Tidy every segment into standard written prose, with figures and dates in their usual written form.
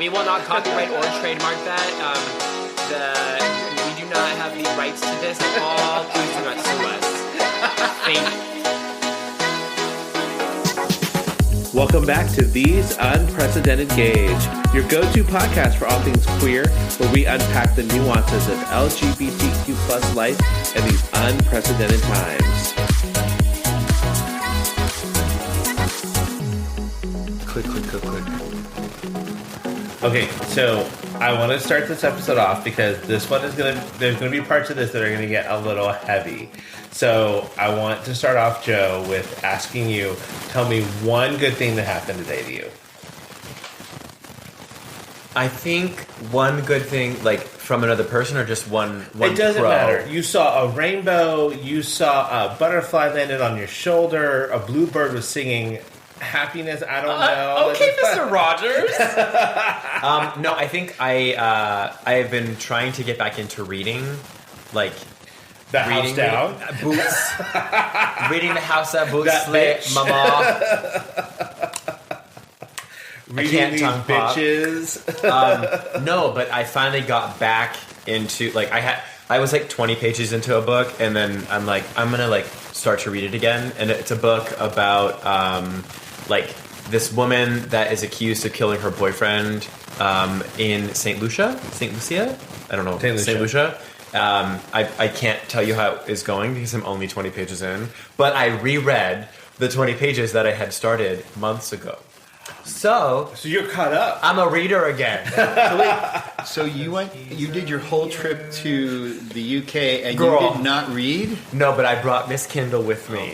We will not copyright or trademark that. We do not have the rights to this at all. Please do not sue us. Thank you. Welcome back to These Unprecedented Gauge, your go-to podcast for all things queer, where we unpack the nuances of LGBTQ plus life in these unprecedented times. Click. Okay, so I want to start this episode off because this one is there's gonna be parts of this that are gonna get a little heavy. So I want to start off, Joe, with asking you, tell me one good thing that happened today to you. I think one good thing, like from another person, or just one It doesn't pro? matter. You saw a rainbow, you saw a butterfly landed on your shoulder, a bluebird was singing happiness, I don't know. Okay, Mr. Rogers. No, I think I've been trying to get back into reading, like The house reading down. Boots. Reading the house down, boots, That slit, bitch. mama. Reading these tongue pop. bitches. No, but I finally got back into, like, I was like 20 pages into a book, and then I'm like, I'm gonna like start to read it again. And it's a book about like this woman that is accused of killing her boyfriend in St. Lucia? I don't know. St. Lucia. I can't tell you how it is going because I'm only 20 pages in, but I reread the 20 pages that I had started months ago. So you're caught up. I'm a reader again. So you did your whole trip to the UK and Girl. you did not read? No, but I brought Miss Kindle with me.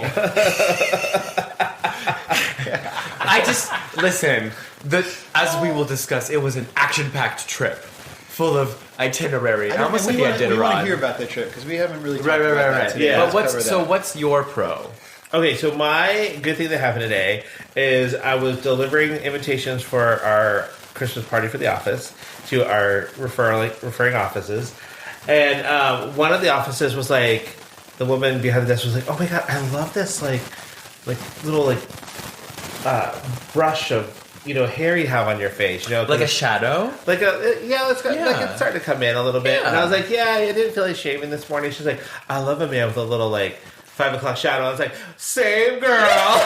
I just, listen, as we will discuss, it was an action-packed trip full of itinerary. I almost like we I did a want ride. to hear about the trip because we haven't really talked Right. about that today. Yeah. But Let's cover that. what's your pro? Okay, so my good thing that happened today is I was delivering invitations for our Christmas party for the office to our referring offices, and one of the offices was like, the woman behind the desk was like, "Oh my god, I love this like little brush of hair you have on your face, Like a shadow? like it's starting to come in a little bit." And I was like, "Yeah, I didn't feel like shaving this morning." She's like, "I love a man with a little 5 o'clock shadow." I was like, "Same girl."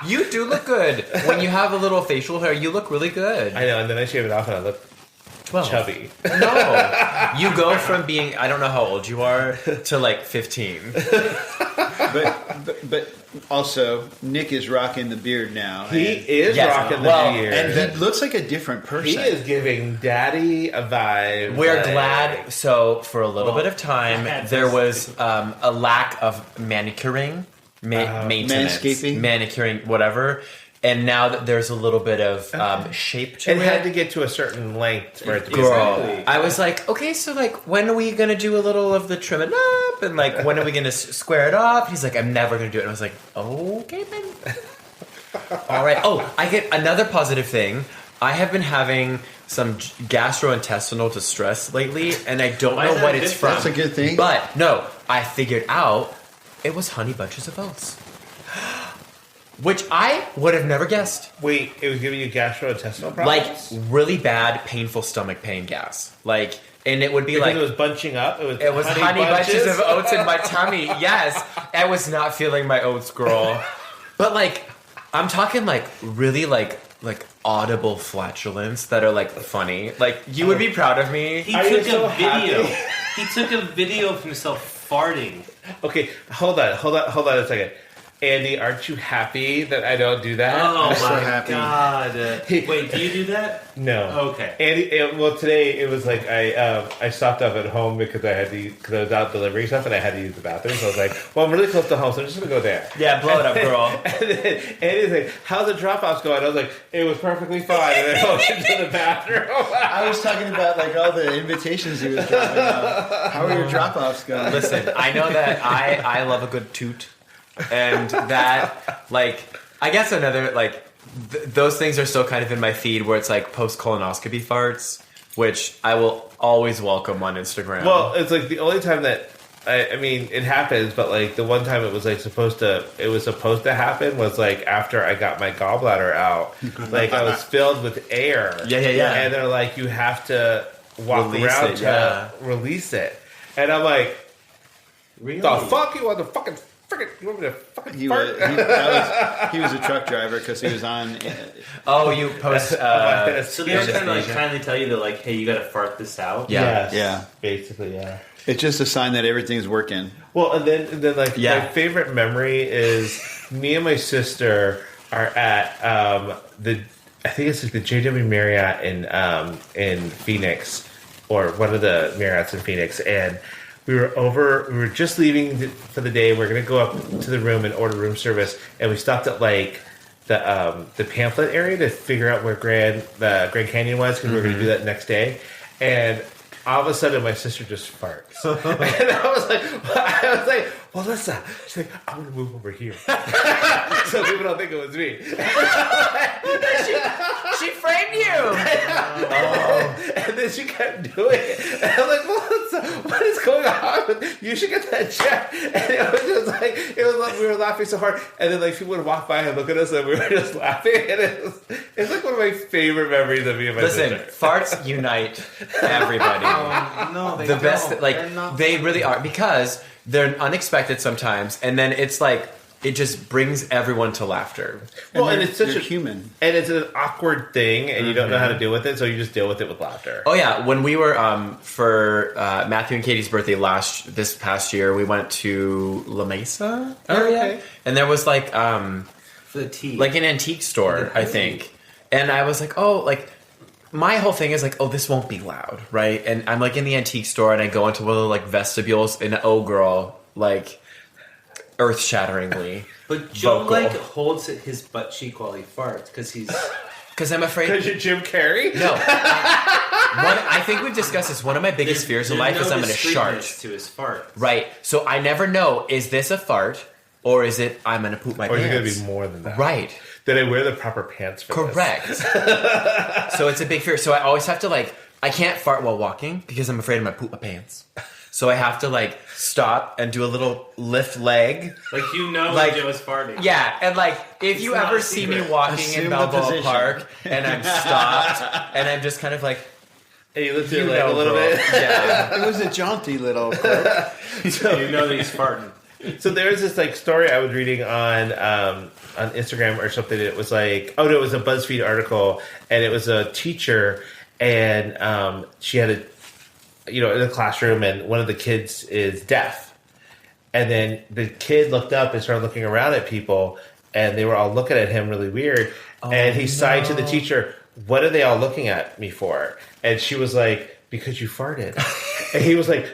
You do look good. When you have a little facial hair, you look really good. I know, and then I shave it off and I look 12. chubby. No. You go from being, I don't know how old you are, to 15. But also, Nick is rocking the beard now. He is Yes, rocking the well, beard. And he looks like a different person. He is giving daddy a vibe. We're glad. So, for a little bit of time, there was a lack of manicuring, maintenance, manscaping? manicuring, whatever. And now that there's a little bit of shape to It it. had to get to a certain length for it to be Girl, good. I was like, okay, so when are we gonna do a little of the trim it up, and when are we gonna square it up? He's like, I'm never gonna do it. And I was like, okay then. All right. Oh, I get another positive thing. I have been having some gastrointestinal distress lately, and I don't know what it's from. That's a good thing. But no, I figured out it was honey bunches of oats. Which I would have never guessed. Wait, it was giving you gastrointestinal problems? Really bad, painful stomach pain gas. And it would be Because it was bunching up? It was honey bunches of oats in my tummy. Yes. I was not feeling my oats, girl. But I'm talking really audible flatulence that are funny. You would be proud of me. He Are you took so a video. happy? He took a video of himself farting. Okay, hold on a second. Andy, aren't you happy that I don't do that? Oh so my happy. god! Wait, do you do that? No. Okay. Andy, today it was I stopped up at home because I was out delivering stuff and I had to use the bathroom. So I was like, well, I'm really close to home, so I'm just gonna go there. Yeah, blow it up, girl. And then Andy's like, how's the drop-offs going? I was like, it was perfectly fine. And then I went into the bathroom. I was talking about all the invitations he was dropping off. How are your drop-offs going? Listen, I know that I love a good toot. And that, I guess another, those things are still kind of in my feed where it's post-colonoscopy farts, which I will always welcome on Instagram. Well, it's the only time that I mean, it happens, but like the one time it was supposed to happen was like after I got my gallbladder out. Like I was filled with air. Yeah. And they're like, you have to walk around to release it. And I'm like, Really? the fuck you want to fucking you want me to fucking fart? He was a truck driver because he was on. Oh, you post. So they were kind of kindly tell you that like, hey, you got to fart this out. Yeah. Yeah. Basically, yeah. It's just a sign that everything's working. Well, and then my favorite memory is me and my sister are at I think it's like the JW Marriott in Phoenix, or one of the Marriotts in Phoenix, and we were just leaving for the day. We're gonna go up to the room and order room service, and we stopped at like the pamphlet area to figure out where the Grand Canyon was, because we were gonna do that next day, and all of a sudden, my sister just farts, and I was like, well, Melissa. She's like, I'm gonna move over here, so people don't think it was me. She framed you. And then she kept doing it, and I'm like, Melissa, what is going on? You should get that checked. And it was just like we were laughing so hard, and then like people would walk by and look at us, and we were just laughing, and it's like one of my favorite memories of me and my sister. Listen, farts unite everybody. No, they The don't. best, They're not. they really are, because they're unexpected sometimes, and then it's like it just brings everyone to laughter. Well, and it's such they're a human. and it's an awkward thing, and you don't know how to deal with it, so you just deal with it with laughter. Oh yeah, when we were for Matthew and Katie's birthday this past year, we went to La Mesa area, okay. and there was like For the tea. like an antique store, I think, and I was like, oh, like. My whole thing is like, oh, this won't be loud, right? And I'm like in the antique store, and I go into one of the like vestibules, and oh, girl, like earth-shatteringly. But Joe vocal. like holds his butt cheek while he farts because I'm afraid. Because you're Jim Carrey? No, I think we've discussed this. One of my biggest fears in life is I'm going to shart. to his fart. Right. So I never know, is this a fart or is it I'm going to poop my Or is it pants? going to be more than that? Right. Did I wear the proper pants for this? Correct. So it's a big fear. So I always have to like, I can't fart while walking because I'm afraid I'm going to poop my pants. So I have to like stop and do a little lift leg. Like Like- when Joe's farting. Yeah, and like if It's you not ever a see me secret. walking Assume in the Balboa position. Park and I'm stopped and I'm just kind of like, And you lift your you leg know, a little girl. bit. Yeah. It was a jaunty little quirk. You know that he's farting. So there was this like story I was reading on Instagram or something. It was like, oh no, it was a BuzzFeed article, and it was a teacher, and she had in the classroom, and one of the kids is deaf, and then the kid looked up and started looking around at people, and they were all looking at him really weird, and he signed to the teacher, "What are they all looking at me for?" And she was like, "Because you farted," and he was like,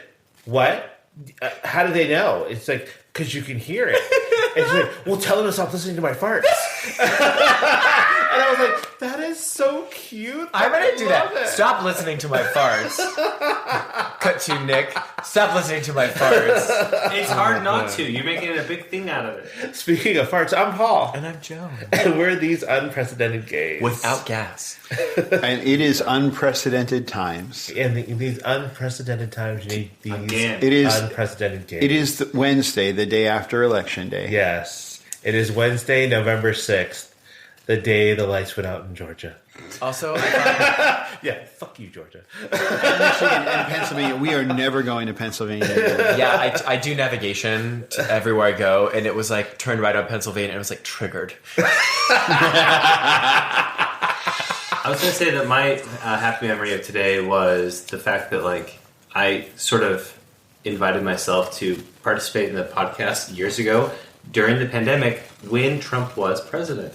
"What? How do they know?" It's like, because you can hear it. And she's like, well, tell them to stop listening to my farts. And I was like, that is so cute. I'm gonna do that. love it. Stop listening to my farts. Cut to Nick. Stop listening to my farts. It's hard not to. You're making it a big thing out of it. Speaking of farts, I'm Paul. And I'm Joe. And we're these unprecedented gays. Without gas. And it is unprecedented times. And in these unprecedented times, you need these Again. It is. unprecedented gays. It is Wednesday, the day after Election Day. Yes. It is Wednesday, November 6th, the day the lights went out in Georgia. Also, Yeah, fuck you, Georgia. Michigan and Pennsylvania. We are never going to Pennsylvania again. yeah, I do navigation to everywhere I go, and it was like turned right on Pennsylvania, and it was like triggered. I was going to say that my happy memory of today was the fact that like I sort of invited myself to participate in the podcast years ago during the pandemic when Trump was president.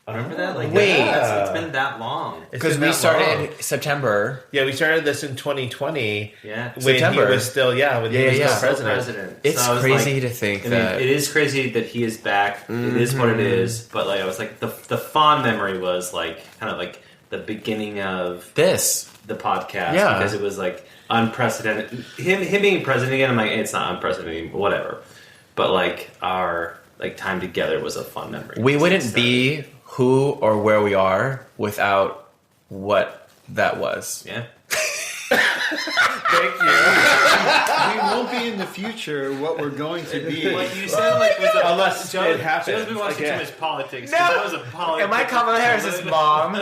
Remember that? Like, Wait. it's been that long. Because we started in September. Yeah, we started this in 2020. Yeah. When September. he was still, when he was yeah. still Still president. It's So I was crazy like, to think I that. mean, it is crazy that he is back. It is what it is. But like, I was like, the fond memory was like kind of like the beginning of this. the podcast, Yeah. because it was like unprecedented. Him being president again, I'm like, it's not unprecedented, whatever. But like our like time together was a fun memory. We wouldn't be who or where we are without what that was. Yeah. Thank you. We won't be in the future what we're going to be. What you said like was a Unless it happens. Joe's been watching Again. too much politics. That was a politics. Am I Kamala Harris's mom?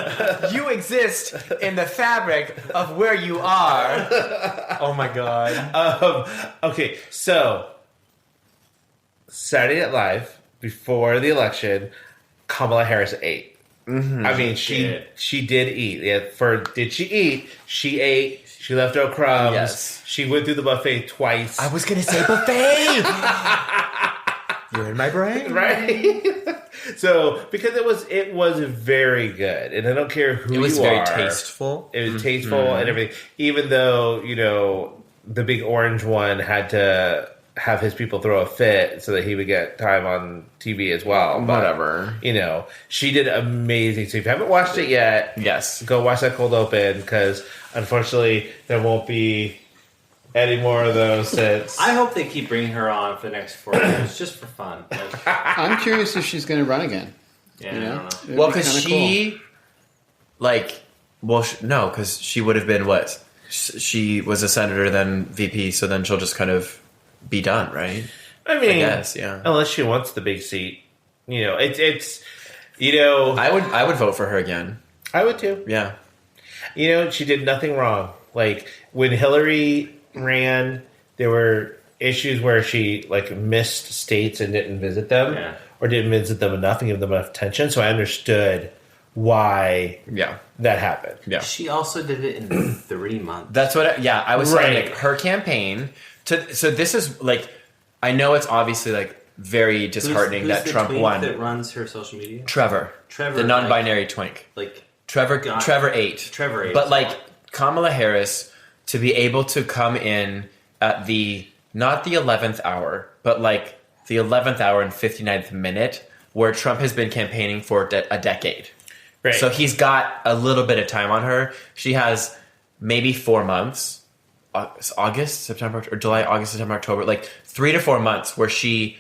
You exist in the fabric of where you are. Oh my god. Okay, so Saturday Night Live before the election, Kamala Harris ate. I mean, she did eat. Yeah, did she eat? She ate. She left no crumbs. Yes. She went through the buffet twice. I was gonna say buffet. You're in my brain, Right? So because it was very good, and I don't care who you are. It was very tasteful. It was tasteful and everything. Even though the big orange one had to have his people throw a fit so that he would get time on TV as well. But, Whatever. She did amazing. So if you haven't watched it yet, Yes. go watch that cold open because unfortunately there won't be any more of those since. I hope they keep bringing her on for the next 4 years, just for fun. Like, I'm curious if she's going to run again. yeah, You know? I don't know. It'd Well, be because kinda she, no, because she would have been what? She was a senator, then VP, so then she'll just kind of be done, right? I mean, I guess, yeah. unless she wants the big seat, it's I would vote for her again. I would too. Yeah. She did nothing wrong. Like when Hillary ran, there were issues where she missed states and didn't visit them, or didn't visit them enough and give them enough attention. So I understood why that happened. Yeah. She also did it in 3 months. That's what I was saying. Right. Like, her campaign so this is I know it's obviously very disheartening Who's that the Trump twink won. that runs her social media? Trevor, the non-binary twink. Trevor ate. Trevor ate. But Kamala Harris to be able to come in at not the 11th hour, but the 11th hour and 59th minute, where Trump has been campaigning for a decade. Right. So he's got a little bit of time on her. She has maybe 4 months. August, September, or July, August, September, October, 3 to 4 months where she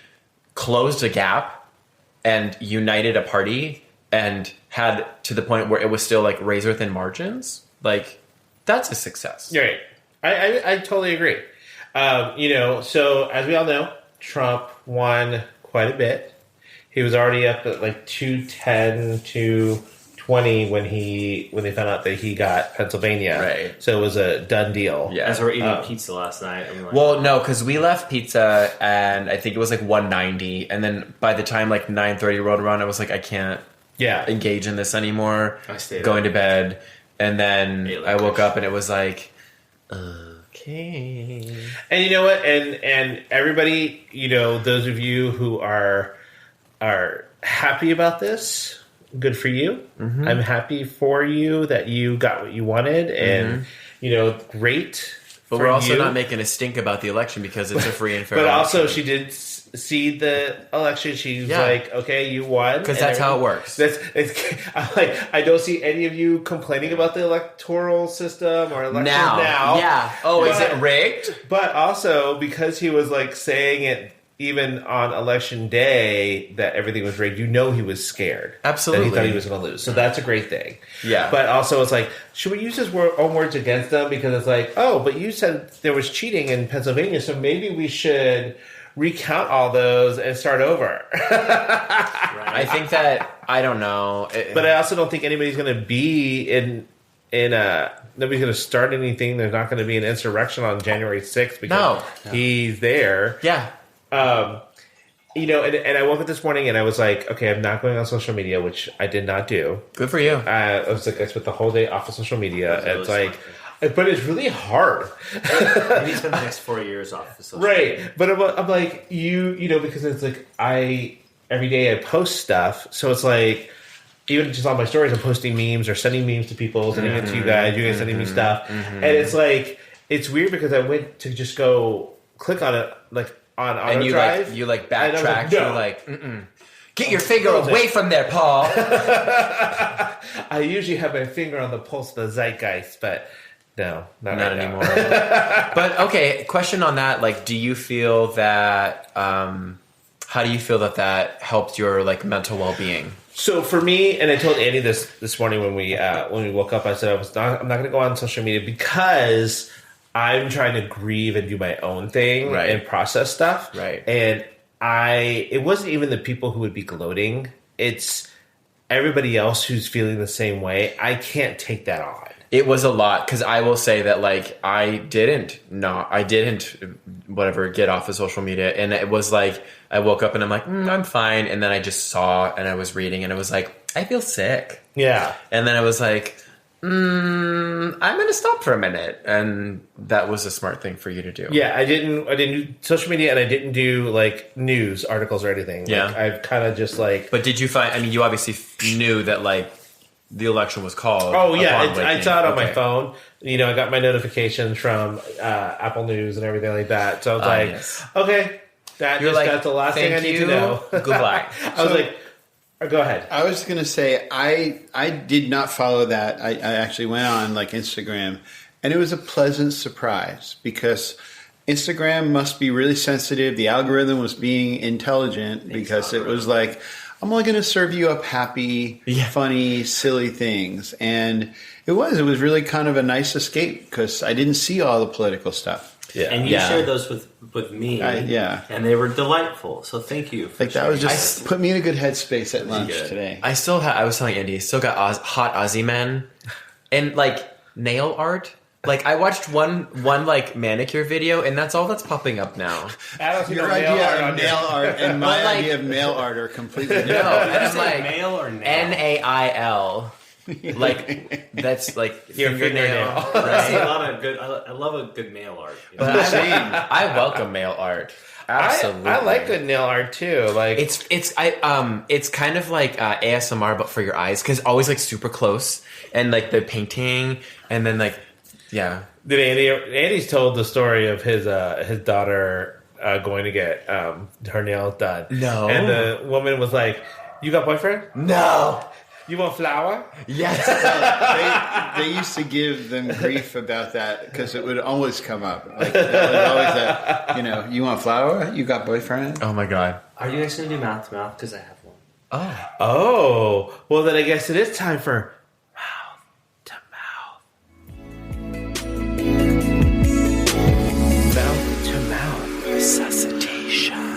closed a gap and united a party and had to the point where it was still razor thin margins. That's a success. Right. I totally agree. So as we all know, Trump won quite a bit. He was already up at 210 to 20 when they found out that he got Pennsylvania. Right. So it was a done deal. Yeah. As we were eating pizza last night. Well, no, because we left pizza and I think it was 190, and then by the time 9:30 rolled around, I was I can't engage in this anymore. I stayed going up. to bed, and then I woke up and it was okay. And you know what? And everybody, those of you who are happy about this, good for you. Mm-hmm. I'm happy for you that you got what you wanted, and great. But we're also not making a stink about the election because it's a free and fair But election. also, she did see the election. She's okay, you won. Because that's how it works. I don't see any of you complaining about the electoral system or elections now. Yeah. Oh, is it rigged? But also, because he was saying it even on election day that everything was rigged, he was scared. Absolutely. That he thought he was going to lose. So that's a great thing. Yeah. But also it's should we use his own words against them? Because it's oh, but you said there was cheating in Pennsylvania, so maybe we should recount all those and start over. Right. I think that, I don't know. But I also don't think anybody's going to be nobody's going to start anything. There's not going to be an insurrection on January 6th because he's there. Yeah. And I woke up this morning and I was okay, I'm not going on social media, which I did not do. Good for you. I was I spent the whole day off of social media. It's but it's really hard. Maybe spend the next 4 years off the social media. Right. But I'm because it's every day I post stuff. So it's even just on my stories, I'm posting memes or sending memes to people, sending it to you guys sending me stuff. And it's it's weird because I went to just go click on it, on auto and you drive. you backtrack. No. You're get your finger away from there, Paul. I usually have my finger on the pulse of the zeitgeist, but no, not right anymore. now. But okay, question on that. Do you feel that? How do you feel that helped your mental well-being? So for me, and I told Andy this morning when we woke up, I said I'm not going to go on social media because I'm trying to grieve and do my own thing Right. and process stuff. Right. And it wasn't even the people who would be gloating. It's everybody else who's feeling the same way. I can't take that on. It was a lot because I will say that like I didn't whatever get off of social media, and it was like I woke up and I'm like I'm fine, and then I just saw and I was reading and it was like I feel sick, Yeah. and then I was like I'm gonna stop for a minute, and that was a smart thing for you to do. Yeah, I didn't do social media, and I didn't do like news articles or anything. Yeah. Like, I've kind of just like. But did you find? I mean, you obviously knew that like the election was called. Oh yeah, upon I waking. saw it on my Okay. phone. You know, I got my notifications from Apple News and everything like that. So I was like, yes. okay, You're like, that's the last thing I "Thank need you, to know. goodbye." I was like, go ahead. I was going to say I did not follow that. I actually went on like Instagram, and it was a pleasant surprise because Instagram must be really sensitive. The algorithm was being intelligent because it was like, I'm only going to serve you up happy, funny, silly things. And it was really kind of a nice escape because I didn't see all the political stuff. Yeah. And you shared those with me. Yeah. And they were delightful. So thank you. For Like that was sharing just put me in a good headspace at lunch good. today. I was telling Andy, still got hot Aussie men and like nail art. Like I watched one like manicure video, and that's all that's popping up now. I don't see Your no nail art idea on of there. nail art and my But, like- idea of nail art are completely No, different. and Did you I'm say like male or nail? NAIL. Like that's like Your fingernail. fingernail. I see a Right? lot of good. I love a good nail art. you know? But I welcome male art. Absolutely, I like good nail art too. Like It's kind of like ASMR but for your eyes because always like super close and like the painting and then like yeah. did Andy's told the story of his daughter going to get her nails done. No. And the woman was like, "You got boyfriend? No. You want flour?" Yes. They used to give them grief about that because it would always come up. Like that was always that, you want flour? You got boyfriend? Oh my god. Are you guys going to do mouth to mouth? Because I have one. Oh. Oh, well then I guess it is time for mouth to mouth. Mouth to mouth resuscitation.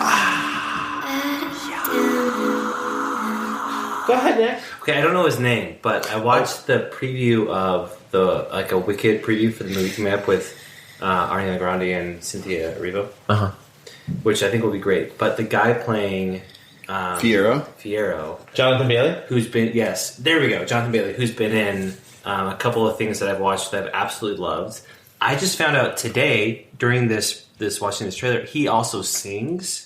Go ahead, Nick. Okay, I don't know his name, but I watched the preview of a Wicked preview for the movie coming up with Ariana Grande and Cynthia Erivo, which I think will be great. But the guy playing Fierro, Jonathan Bailey. who's been Jonathan Bailey, who's been in a couple of things that I've watched that I've absolutely loved. I just found out today during this watching this trailer, he also sings.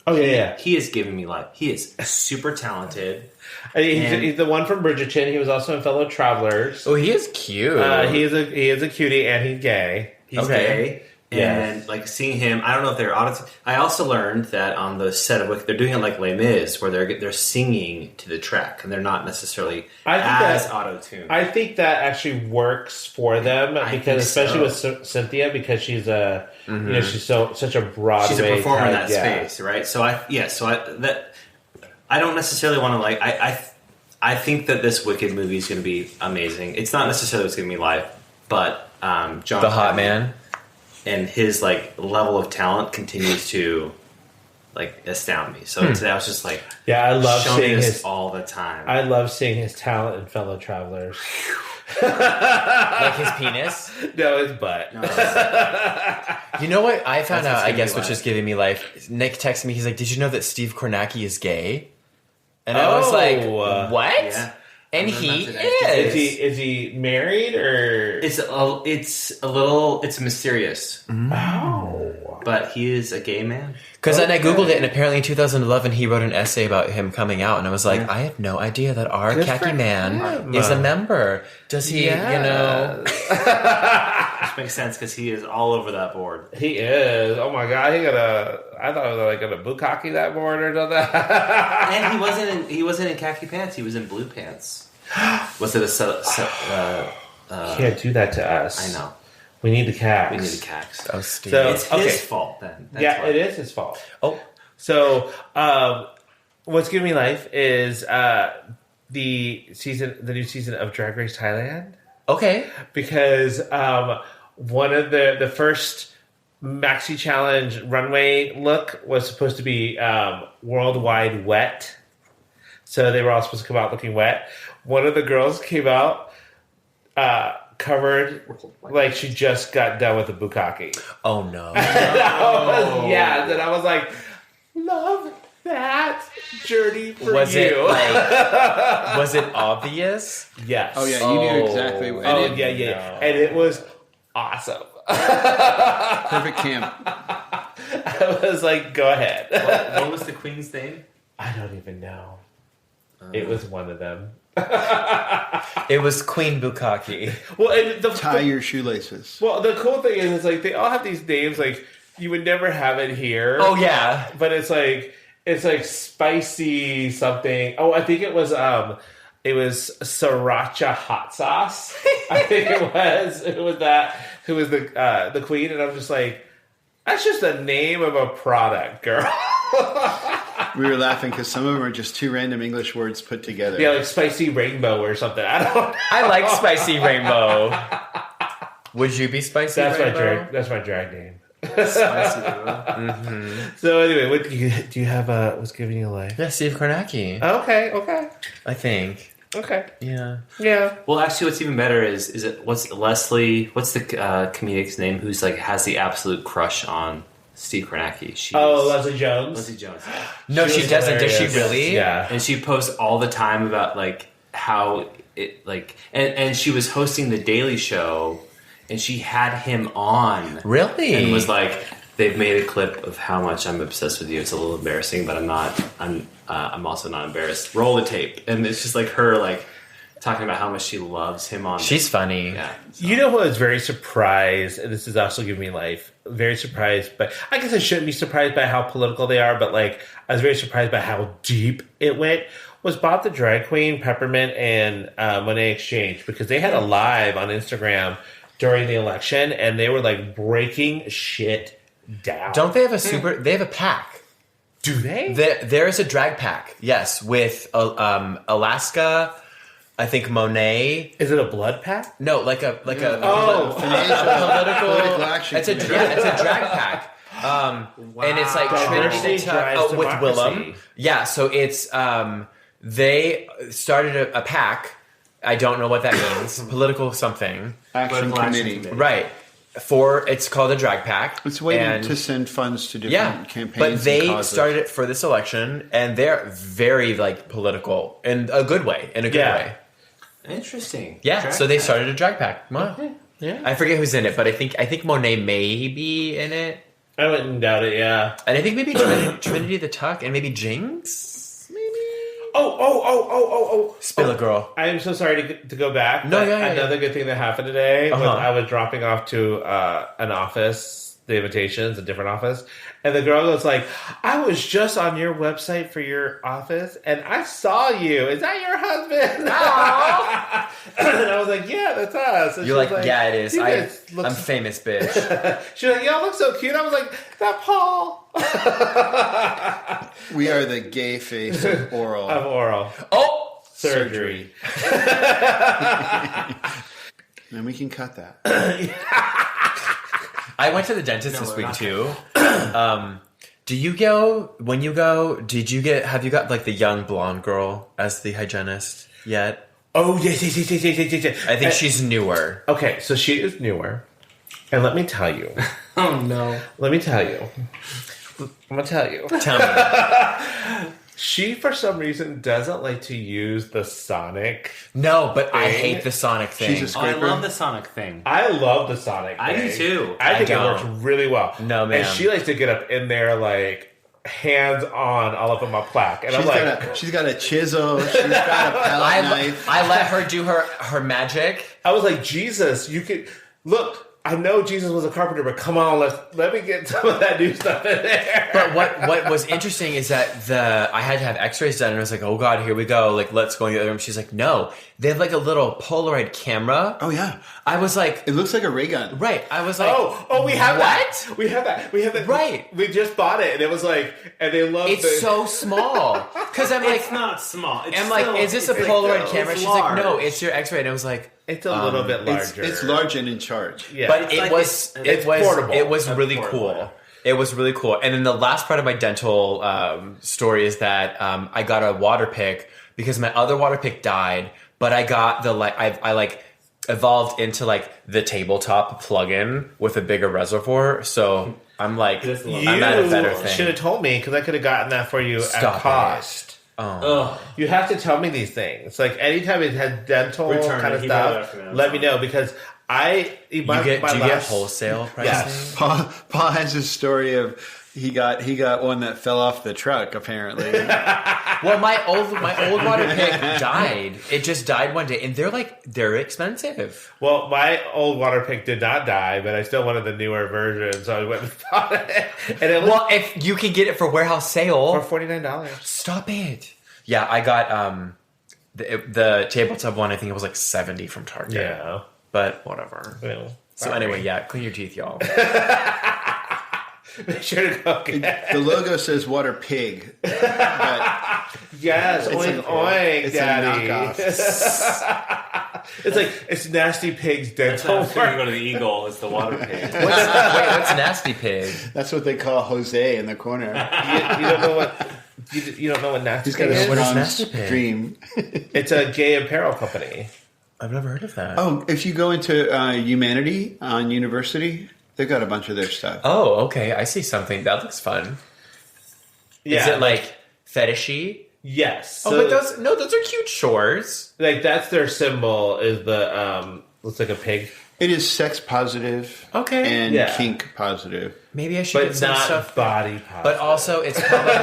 Oh yeah. He is giving me life. He is super talented. He's the one from Bridgerton. He was also in Fellow Travelers. Oh, he is cute. He is a cutie and he's gay. He's Okay. gay. And like seeing him, I don't know if they're auto. I also learned that on the set of Wicked, they're doing it like Les Mis, where they're singing to the track and they're not necessarily as auto tuned. I think that actually works for them because, especially with Cynthia, because she's she's such a Broadway. She's a performer in type, that space, right? So I don't necessarily want to like. I think that this Wicked movie is going to be amazing. It's not necessarily what's going to be live, but John, the hot man. and his like level of talent continues to like astound me. So today I was just like, Yeah, I love showing seeing this his. all the time. I love seeing his talent in Fellow Travelers. Like his penis. No, his butt. No, You know what I found That's out, what's I giving guess, me which life. is giving me life? Nick texted me, he's like, did you know that Steve Kornacki is gay? And I was like, what? Yeah. And I learned he that today. is. Is he married or? It's mysterious, but he is a gay man. Because then I Googled it, and apparently in 2011 he wrote an essay about him coming out, and I was like, Yeah. I have no idea that our Good khaki for man him. is a member. Does he, Which makes sense because he is all over that board. He is. Oh my god, I thought it was like gonna bukkake that board or something. And he wasn't in khaki pants. He was in blue pants. Was it Can't do that to us. I know. We need the cast. We need a cax. Oh, Steve. So- It's okay. his fault then. That's Yeah, why. it is his fault. Oh, So, what's giving me life is the new season of Drag Race Thailand, okay. because one of the first Maxi Challenge runway look was supposed to be worldwide wet. So they were all supposed to come out looking wet. One of the girls came out covered like she just got done with a bukkake. Oh no! Yeah, and I was like, love that journey for Was you. it like? Was it obvious? Yes. Oh yeah, you knew exactly. And Yeah. And it was awesome. Perfect camp. I was like, go ahead. What was the queen's name? I don't even know. It was one of them. It was Queen Bukkake. Well, and Tie your shoelaces. well, the cool thing is like they all have these names like you would never have it here. Oh yeah. But it's like spicy something. Oh, I think it was sriracha hot sauce. I think it was that who was the queen, and I'm just like, that's just the name of a product, girl. We were laughing because some of them are just two random English words put together. Yeah, like spicy rainbow or something. I don't know. I like Spicy Rainbow. Would you be Spicy Rainbow? That's my drag name. Mm-hmm. So anyway, what do you have? What's giving you life? Yeah, Steve Kornacki. Okay. I think. Okay. Yeah. Yeah. Well, actually, what's even better is it what's Leslie? What's the comedic's name? Who's like has the absolute crush on Steve Kornacki? Leslie Jones. Leslie Jones. No, she doesn't. Does she hilarious. really? Yeah. And she posts all the time about like how it like and she was hosting the Daily Show, and she had him on. Really? And was like, they've made a clip of how much I'm obsessed with you. It's a little embarrassing, but I'm not. I'm also not embarrassed. Roll the tape, and it's just like her like talking about how much she loves him on. She's funny. Yeah. So. You know who I was very surprised, and this is also giving me life, very surprised, but I guess I shouldn't be surprised by how political they are, but like I was very surprised by how deep it went, was Bob the Drag Queen, Peppermint, and Monet Exchange, because they had a live on Instagram during the election, and they were like breaking shit down. Don't they have they have a pack. Do they? There is a drag pack, yes, with Alaska, I think Monet. Is it a blood pack? No, like a Oh. political action. It's a drag pack. And it's like Diversity Trinity the drives Tuck with democracy. Willem. Yeah, so it's they started a pack. I don't know what that means. Political something. Action committee. Right. It's called a drag pack. It's waiting to send funds to different campaigns. But they and causes. started it for this election, and they're very like political in a good way. Way. Interesting. Yeah. Drag So they pack. started a drag pack. Wow. Yeah. I forget who's in it, but I think Monet may be in it, I wouldn't doubt it, yeah. and I think maybe Trinity the Tuck, and maybe Jinx. Maybe. Oh. Spill it, girl. I am so sorry to go back. No, but yeah. Another good thing that happened today was Uh-huh. I was dropping off to an office, the invitations, a different office, and the girl was like, I was just on your website for your office, and I saw you. Is that your husband? And I was like, yeah, that's us. And You're she was like, yeah, it is. "You guys look I'm famous, bitch. She was like, y'all look so cute. I was like, that Paul. We are the gay face of oral. Of oral Oh, surgery. And we can cut that. I went to the dentist this we're week not. too. Do you go when you go? Have you got like the young blonde girl as the hygienist yet? Oh, yes. I think she's newer. Okay, so she is newer. And let me tell you. Oh no. Let me tell you. I'm going to tell you. Tell me. She, for some reason, doesn't like to use the Sonic. No, but I Thing? hate the Sonic thing. She's a Oh, I scraper. love the Sonic thing. I love the Sonic I do thing. too. I think it don't. works really well. No, man. And she likes to get up in there, like, hands on all up in my plaque. And I'm like... She's got a chisel. She's got a palette knife. I let her do her magic. I was like, Jesus, you could... Look, I know Jesus was a carpenter, but come on, let me get some of that new stuff in there. But what was interesting is that I had to have X-rays done, and I was like, oh God, here we go. Like, let's go in the other room. She's like, no, they have like a little Polaroid camera. Oh yeah, I was like, it looks like a ray gun. right. I was like, Oh, we have what? that. We have that. Right. We just bought it, and it was like, and they love It's so small. Because I'm like, It's not small. It's I'm like, still- is this a it's like, Polaroid it's camera? She's large. like, no, it's your X-ray. And I was like, It's a little bit larger. It's large and in charge. Yeah. But it's portable. It was really Portable, cool. yeah. It was really cool. And then the last part of my dental story is that I got a water pick because my other water pick died. But I got I evolved into like the tabletop plug-in with a bigger reservoir. So I'm like, This I'm at a better thing. should have told me because I could have gotten that for you Stop at cost. Ugh. You have to tell me these things. Like anytime it has dental Return kind it. of He brought it stuff, up to me. let me know because Do you get wholesale pricing? Yes. Paul has a story of he got one that fell off the truck apparently. Well, my old water pick died. It just died one day, and they're expensive. Well, my old water pick did not die, but I still wanted the newer version, so I went and bought it. And it was If you can get it for warehouse sale, for $49. stop it. Yeah, I got the tabletop one. I think it was like $70 from Target. Yeah. But whatever. Well, So sorry. anyway, yeah, clean your teeth, y'all. Make sure to go get The logo says water pig. But yes, oink oink, it's daddy. a knockoff. It's like it's Nasty Pig's That's dental not fair to go work. to the Eagle. It's the water pig. What's Nasty Pig? That's what they call Jose in the corner. You don't know what you don't know what Nasty He's got Pig a is? What is strong Nasty Pig? stream. It's a gay apparel company. I've never heard of that. Oh, if you go into Humanity on University, they've got a bunch of their stuff. Oh, okay. I see something. That looks fun. Yeah, Is it like fetishy? yes? Oh, So, but those are cute shorts. like that's their symbol is the looks like a pig, It is sex positive Okay. and Yeah. kink positive. Maybe I should but get some not stuff. body positive. But also, it's probably,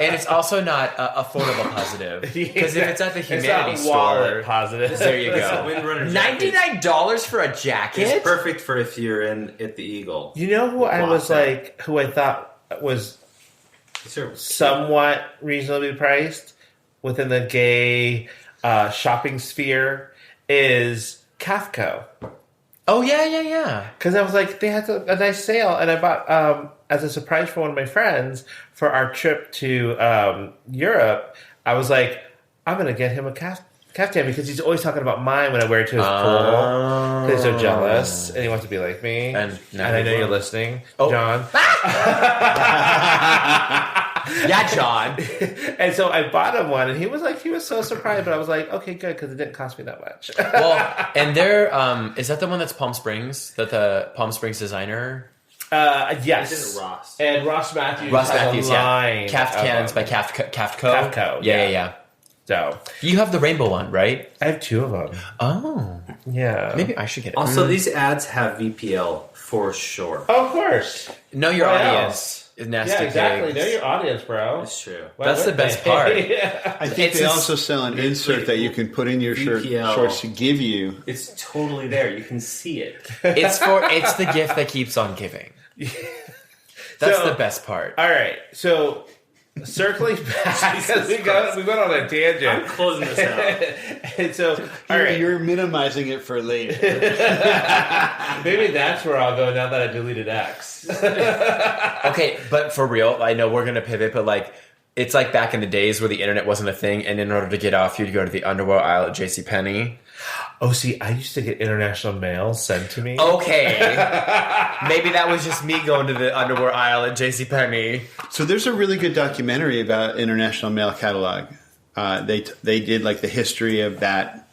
and it's also not affordable positive. Because if it's at the Humanity it's not wallet store, positive. there you It's a go. Windrunner jacket. $99 for a jacket? It's perfect for if you're in at the Eagle. You know who I was Wow. like, who I thought was Sure. somewhat reasonably priced within the gay shopping sphere is Kafko. Oh, yeah. Because I was like, they had a nice sale, and I bought as a surprise for one of my friends for our trip to Europe. I was like, I'm gonna get him a caftan because he's always talking about mine when I wear it to his pool. Because he's so jealous, and he wants to be like me. And now I he know will. you're listening, Oh. John. Yeah, John. And so I bought him one, and he was so surprised. But I was like, okay, good, because it didn't cost me that much. Well, and they're, is that the one that's Palm Springs? That the Palm Springs designer? Yes, Isn't it Ross? And Ross Matthews. Ross has Matthews, a yeah. line Caftans of by them. Caftco? Caftco, Yeah. yeah. So You have the rainbow one, right? I have two of them. Oh. Yeah, Maybe I should get it. Also, these ads have VPL for sure. Oh, of course. Know your What audience. Nasty Yeah, exactly. pigs. Know your audience, bro. It's true. Why That's the wouldn't best they? part. Yeah. I think It's they a- also sell an insert that you can put in your VPL. shorts to give you. It's totally there. You can see it. It's the gift that keeps on giving. That's So- the best part. All right. So circling back, because we went on a I'm tangent. closing this out. And so, all right. You're minimizing it for later. Maybe that's where I'll go now that I deleted X. Okay, but for real, I know we're gonna pivot, but like it's like back in the days where the internet wasn't a thing, and in order to get off, you'd go to the underwear aisle at JCPenney. Oh, see, I used to get international mail sent to me. Okay. Maybe that was just me going to the underwear aisle at JCPenney. So there's a really good documentary about International Mail Catalog. They did like the history of that,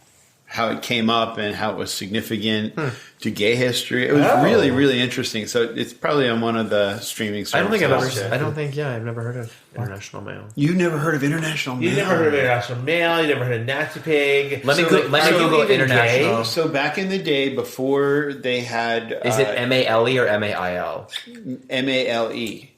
how it came up and how it was significant to gay history. It was really, really interesting. So it's probably on one of the streaming services. I've never heard of international mail. You've never heard of International Mail? You never heard of international mail. You never heard of Nasty Pig. Let me So, go- like, let me are you Google even international. gay? So back in the day, before they had Is it MALE or MAIL? MALE.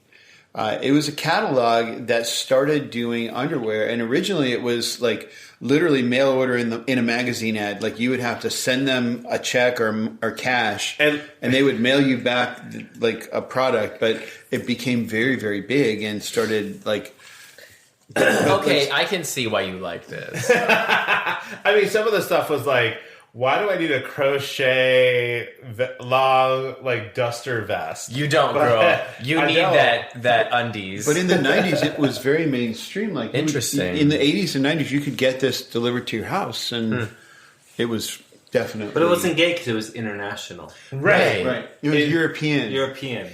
It was a catalog that started doing underwear, and originally it was like literally mail order in a magazine ad. Like you would have to send them a check or cash, And- they would mail you back like a product. But it became very, very big and started like. Okay, I can see why you like this. I mean, some of the stuff was like, why do I need a crochet long like duster vest? You don't, But girl. You I need don't. that undies. But in the 90s, it was very mainstream. Like Interesting. in the 80s and 90s, you could get this delivered to your house, and it was Definitely. But it wasn't gay because it was international. Right. Right. It was European. European.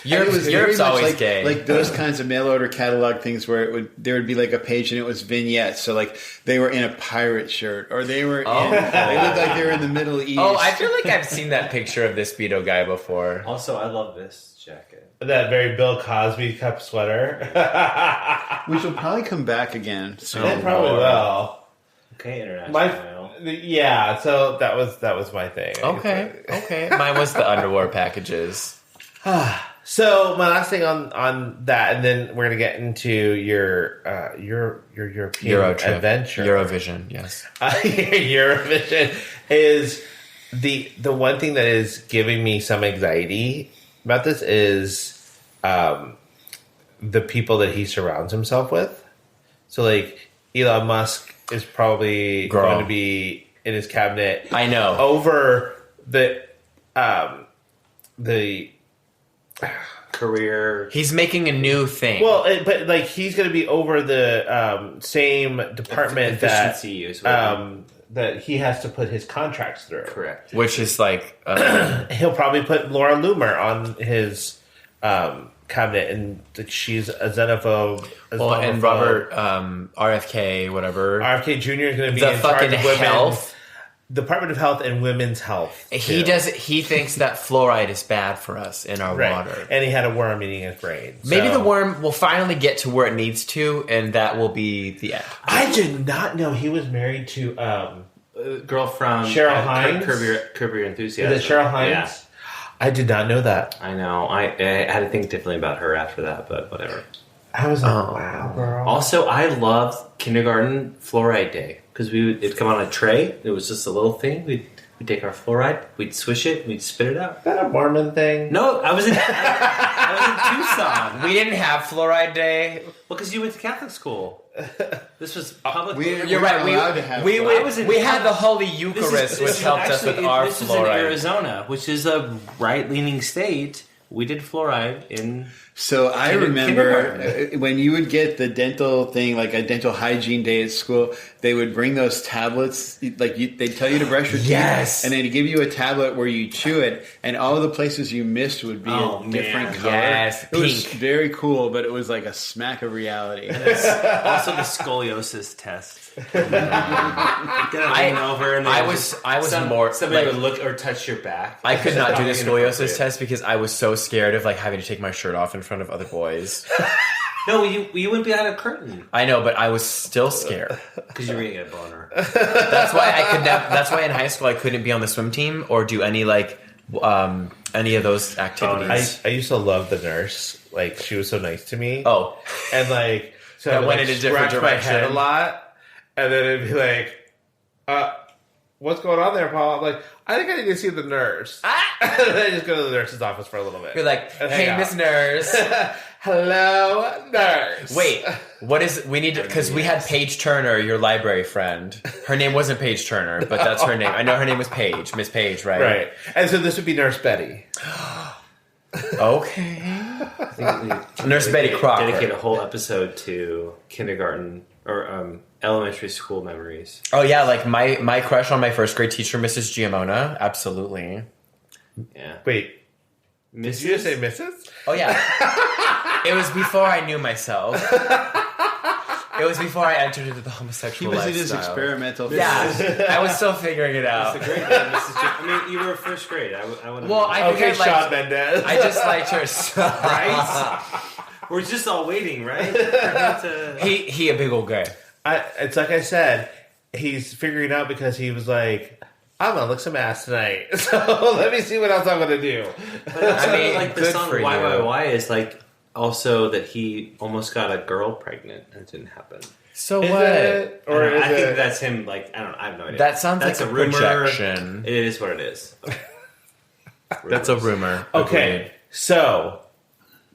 Europe's always like, gay. Like those kinds of mail order catalog things where there would be like a page and it was vignettes. So like they were in a pirate shirt or they were they looked like they were in the Middle East. Oh, I feel like I've seen that picture of this Speedo guy before. Also, I love this jacket. That very Bill Cosby cup sweater. Which will probably come back again soon. It probably will. Okay, international. Yeah, so that was my thing. Okay. Mine was the underwear packages. So my last thing on that, and then we're gonna get into your European Eurotrip. adventure. Eurovision, yes. Eurovision is the one thing that is giving me some anxiety about this is the people that he surrounds himself with. So like Elon Musk is probably going to be in his cabinet. I know. Over the Career. He's making a new thing. well, but like he's going to be over the same department Efficiency is what that he has to put his contracts through. correct. which is like He'll probably put Laura Loomer on his cabinet, and she's a xenophobe. and Robert RFK, whatever. RFK Jr. is going to be The in charge fucking of women, health. Department of Health and Women's Health. He too. he thinks that fluoride is bad for us in our Right. water. And he had a worm eating his brain. Maybe So- the worm will finally get to where it needs to, and that will be the end. I did not know he was married to Girl from Cheryl Hines? Curb Your Enthusiasm. is it Cheryl Hines? Yeah, I did not know that. I know. I had to think differently about her after that, but whatever. I was like, wow, girl. Also, I loved kindergarten fluoride day because it'd come on a tray. It was just a little thing. We'd take our fluoride, we'd swish it, we'd spit it out. Is that a Mormon thing? No, I was in Tucson. We didn't have fluoride day. Well, because you went to Catholic school. This was public. You're right. allowed to have We fluoride. had the Holy This Eucharist, is which helped us with actually- our This is in fluoride. Arizona, which is a right-leaning state. We did fluoride in. So I Kindergarten. remember when you would get the dental thing, like a dental hygiene day at school, they would bring those tablets, they'd tell you to brush your teeth, Yes. and they'd give you a tablet where you chew it, and all the places you missed would be Oh, a different man. color. Yes, it was pink. very cool, but it was like a smack of reality. Also, the scoliosis test. Get a lean over, and I then was just- more Somebody like, would look or touch your back. I could not do the It's scoliosis test because I was so scared of like having to take my shirt off in front of other boys. No, you wouldn't be behind a curtain I know, but I was still scared. because you were gonna get a boner. That's why I could. That's why in high school I couldn't be on the swim team or do any any of those activities. I used to love the nurse. Like, she was so nice to me. Oh, And like, so That I would, went like, in a different scratch my head direction. a lot. And then it'd be like, what's going on there, Paul? I'm like, I think I need to see the nurse. And then I just go to the nurse's office for a little bit. you're like, And hang hey, out. Miss Nurse. Hello, nurse. Wait, what is? We need to because we had Paige Turner, your library friend. Her name wasn't Paige Turner, but that's her name. I know her name was Paige, Miss Paige, right? Right. And so this would be Nurse Betty. Okay. I think Nurse Betty Crocker. Dedicate a whole episode to kindergarten or elementary school memories. Oh yeah, like my crush on my first grade teacher, Mrs. Giamona. Absolutely. Yeah. Wait, did you just say Mrs.? Oh yeah. It was before I knew myself. It was before I entered into the He homosexual was in his lifestyle. experimental phase. Yeah, I was still figuring it out. It's a great name, Mrs. I mean, you were first grade. I would. Well, I Okay, figured, like, Shawn Mendes. I just liked her. right. We're just all waiting, right? For him to- He a big old guy. It's like I said, he's figuring it out because he was like, I'm gonna lick some ass tonight. So let me see what else I'm gonna do. But also, I mean, like the good song for you. YYY is like also that he almost got a girl pregnant and it didn't happen. So Is what? it? Or I, is I think it? that's him. Like I don't know. I have no idea. That sounds That's like a rumor. projection. It is what it is. That's a rumor. Okay, Agreed. so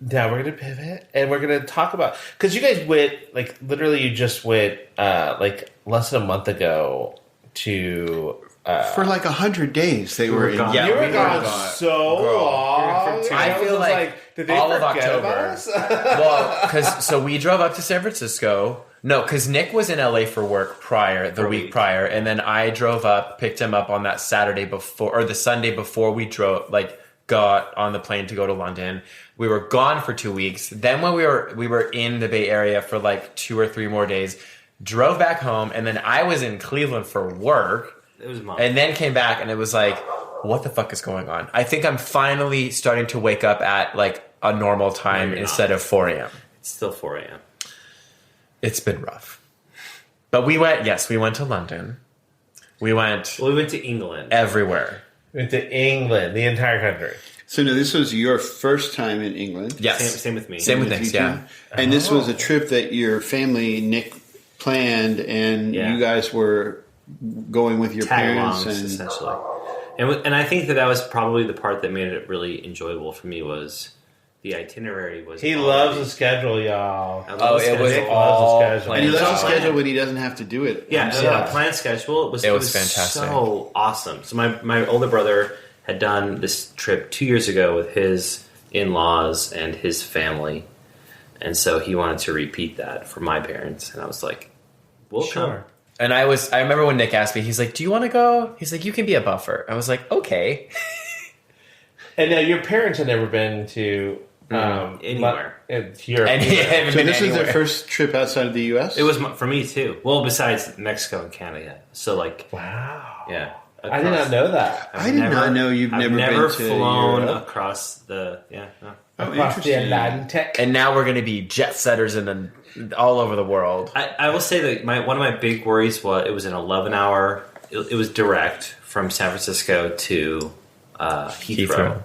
now we're gonna pivot and we're gonna talk about, because you guys went, like, literally you just went like less than a month ago to For like 100 days, they were in. gone. You were we were gone gone. so long. I feel like did they all of forget October. about us? Well, because we drove up to San Francisco. No, because Nick was in LA for work the week prior, and then I drove up, picked him up on that Saturday before, or the Sunday before we got on the plane to go to London. We were gone for 2 weeks. Then when we were in the Bay Area for like 2 or 3 more days, drove back home, and then I was in Cleveland for work. It was mom. And then came back, and it was like, what the fuck is going on? I think I'm finally starting to wake up at like a normal time you're instead of 4 a.m. It's still 4 a.m. It's been rough. But we went to London. We went to England. everywhere. Went to England, the entire country. So now this was your first time in England. Yes. Same with me. Same with You Nick's, two? yeah. And this was a trip that your family, Nick, planned, and Yeah. you guys were going with your parents. Tag-alongs, And essentially. And I think that was probably the part that made it really enjoyable for me was the itinerary was. He already- loves the schedule, y'all. I love Oh, the it was schedule. all Loves the schedule. and he planned. loves the Planned. schedule when he doesn't have to do it. Yeah, himself. the planned schedule was It was fantastic. so awesome. So my older brother had done this trip 2 years ago with his in-laws and his family, and so he wanted to repeat that for my parents, and I was like, "We'll come." And I remember when Nick asked me, he's like, do you want to go? He's like, you can be a buffer. I was like, okay. And now your parents had never been to Anywhere. Europe. And he hadn't So been this was anywhere. their first trip outside of the U.S.? It was for me too. Well, besides Mexico and Canada, so like, Wow. yeah. I did not know that. I did not know you've I've never been to flown Europe. across the No. Oh, Across the interesting. Atlantic. And now we're going to be jet setters all over the world. I will say that one of my big worries was it was an 11-hour. It was direct from San Francisco to Heathrow,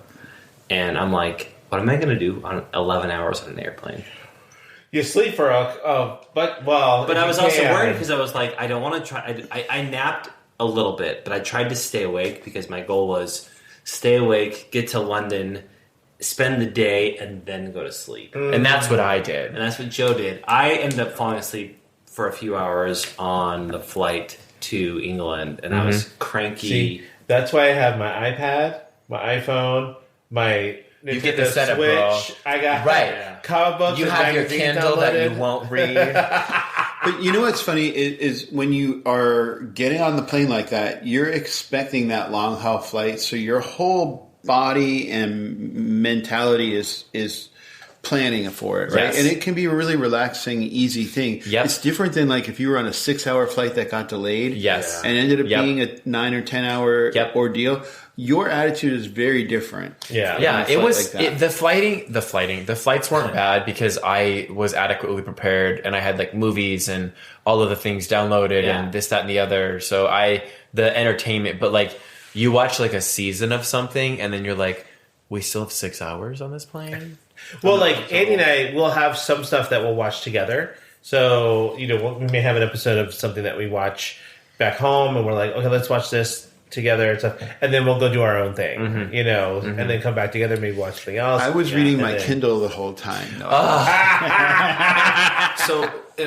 and I'm like, what am I going to do on 11 hours on an airplane? You sleep for but I was also worried because I was like, I don't want to try. I napped a little bit, but I tried to stay awake because my goal was stay awake, get to London, spend the day, and then go to sleep. And that's what I did. And that's what Joe did. I ended up falling asleep for a few hours on the flight to England, and I was cranky. See, that's why I have my iPad, my iPhone, my You get the Nintendo setup, Switch. bro. I got Right. comic books. You and have your magazines Kindle that downloaded. you won't read. But you know what's funny is when you are getting on the plane like that, you're expecting that long haul flight, so your whole body and mentality is planning for it, right? Yes. And it can be a really relaxing, easy thing. Yep. It's different than like if you were on a 6-hour flight that got delayed, Yes. and ended up Yep. being a 9 or 10-hour Yep. ordeal. Your attitude is very different. Yeah. Yeah, on a it flight was like that. the flights weren't bad because I was adequately prepared and I had like movies and all of the things downloaded Yeah. and this, that, and the other. So the entertainment, but like you watch like a season of something and then you're like, we still have 6 hours on this plane. Well, like Andy and I will have some stuff that we'll watch together. So we may have an episode of something that we watch back home, and we're like, okay, let's watch this together and stuff, and then we'll go do our own thing, and then come back together, maybe watch something else. I was reading and my then- Kindle the whole time. No.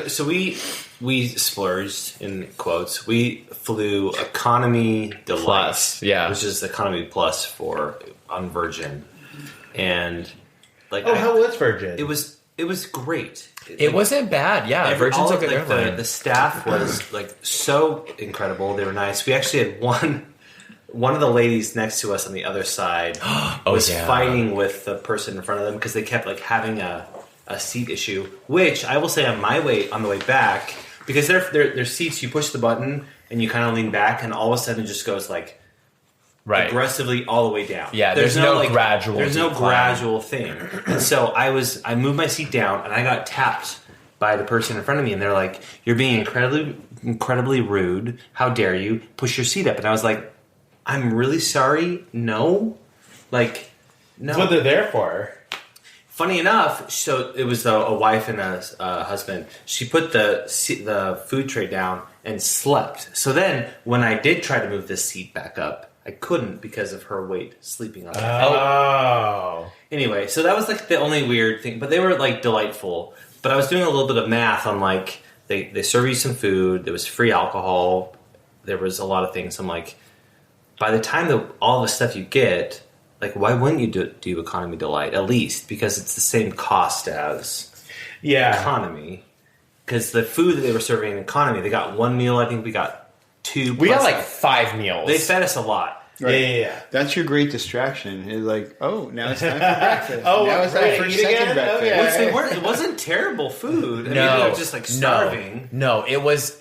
So we splurged in quotes. We flew economy deluxe, Plus, yeah. which is economy plus on Virgin, and like how was Virgin? it was great. It wasn't bad. Yeah, Virgin's a good airline. The staff was like so incredible. They were nice. We actually had one of the ladies next to us on the other side was yeah. fighting with the person in front of them because they kept like having a seat issue. Which I will say on the way back, because they're seats, you push the button and you kind of lean back, and all of a sudden it just goes like right. aggressively all the way down. Yeah, there's no gradual There's no decline. gradual thing. And so I moved my seat down and I got tapped by the person in front of me, and they're like, "You're being incredibly rude. How dare you push your seat up?" And I was like, "I'm really sorry. No, like no." That's what they're there for. Funny enough, so it was a wife and a husband. She put the food tray down and slept. So then, when I did try to move this seat back up, I couldn't because of her weight sleeping on it. Oh. Anyway, so that was like the only weird thing, but they were like delightful. But I was doing a little bit of math on like they serve you some food. There was free alcohol. There was a lot of things. I'm like, by the time that all the stuff you get, like, why wouldn't you do economy delight at least? Because it's the same cost as economy. Because the food that they were serving in economy, they got one meal. I think we got two. We got like 5 meals. They fed us a lot. Right. Yeah. That's your great distraction. It's like, oh, now it's time for breakfast. Oh, now it's time for eat second again? breakfast. Okay. Which they weren't. It wasn't terrible food. I mean, they were just like starving. No, it was.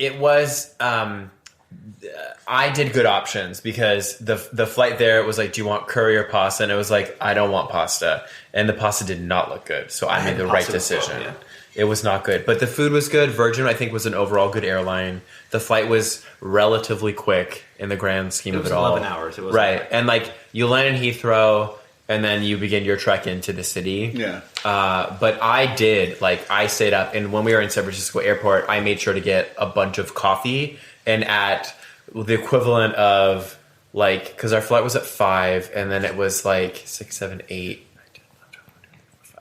I did good options because the flight there, it was like, do you want curry or pasta? And it was like, I don't want pasta. And the pasta did not look good. So I made the right decision. Yeah. It was not good. But the food was good. Virgin, I think, was an overall good airline. The flight was relatively quick in the grand scheme of it all. 11 hours. It was right. And like, you land in Heathrow and then you begin your trek into the city. Yeah. But I did, like, I stayed up. And when we were in San Francisco airport, I made sure to get a bunch of coffee. And at the equivalent of, like, because our flight was at 5 and then it was like 6, 7, 8.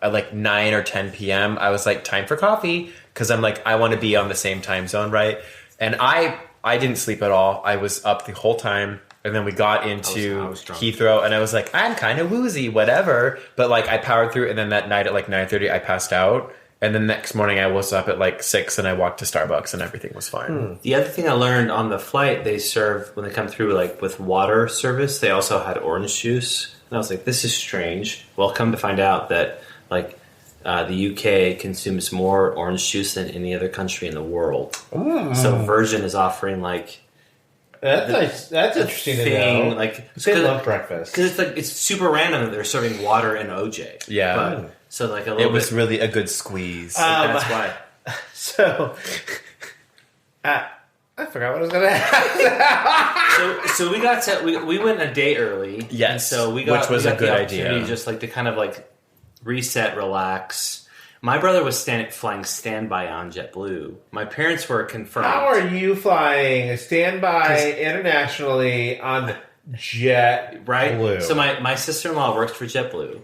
At like 9 or 10 p.m., I was like, time for coffee. Because I'm like, I want to be on the same time zone, right? And I didn't sleep at all. I was up the whole time. And then we got into I was drunk. Heathrow, and I was like, I'm kind of woozy, whatever. But like, I powered through, and then that night at like 9:30, I passed out. And then the next morning, I was up at like 6, and I walked to Starbucks, and everything was fine. The other thing I learned on the flight, they serve, when they come through like with water service, they also had orange juice. And I was like, this is strange. Well, come to find out that like the UK consumes more orange juice than any other country in the world. So Virgin is offering like That's interesting to know. Like, they love breakfast. because it's like it's super random that they're serving water and OJ. Yeah. but, so like a little It was bit. really a good squeeze. That's why. So, I forgot what I was going to ask. So we got to we went a day early. Yes, and so we got which was we got a good the opportunity idea. just like to kind of like reset, relax. My brother was flying standby on JetBlue. My parents were confirmed. How are you flying standby internationally on JetBlue? Right. So my sister-in-law works for JetBlue,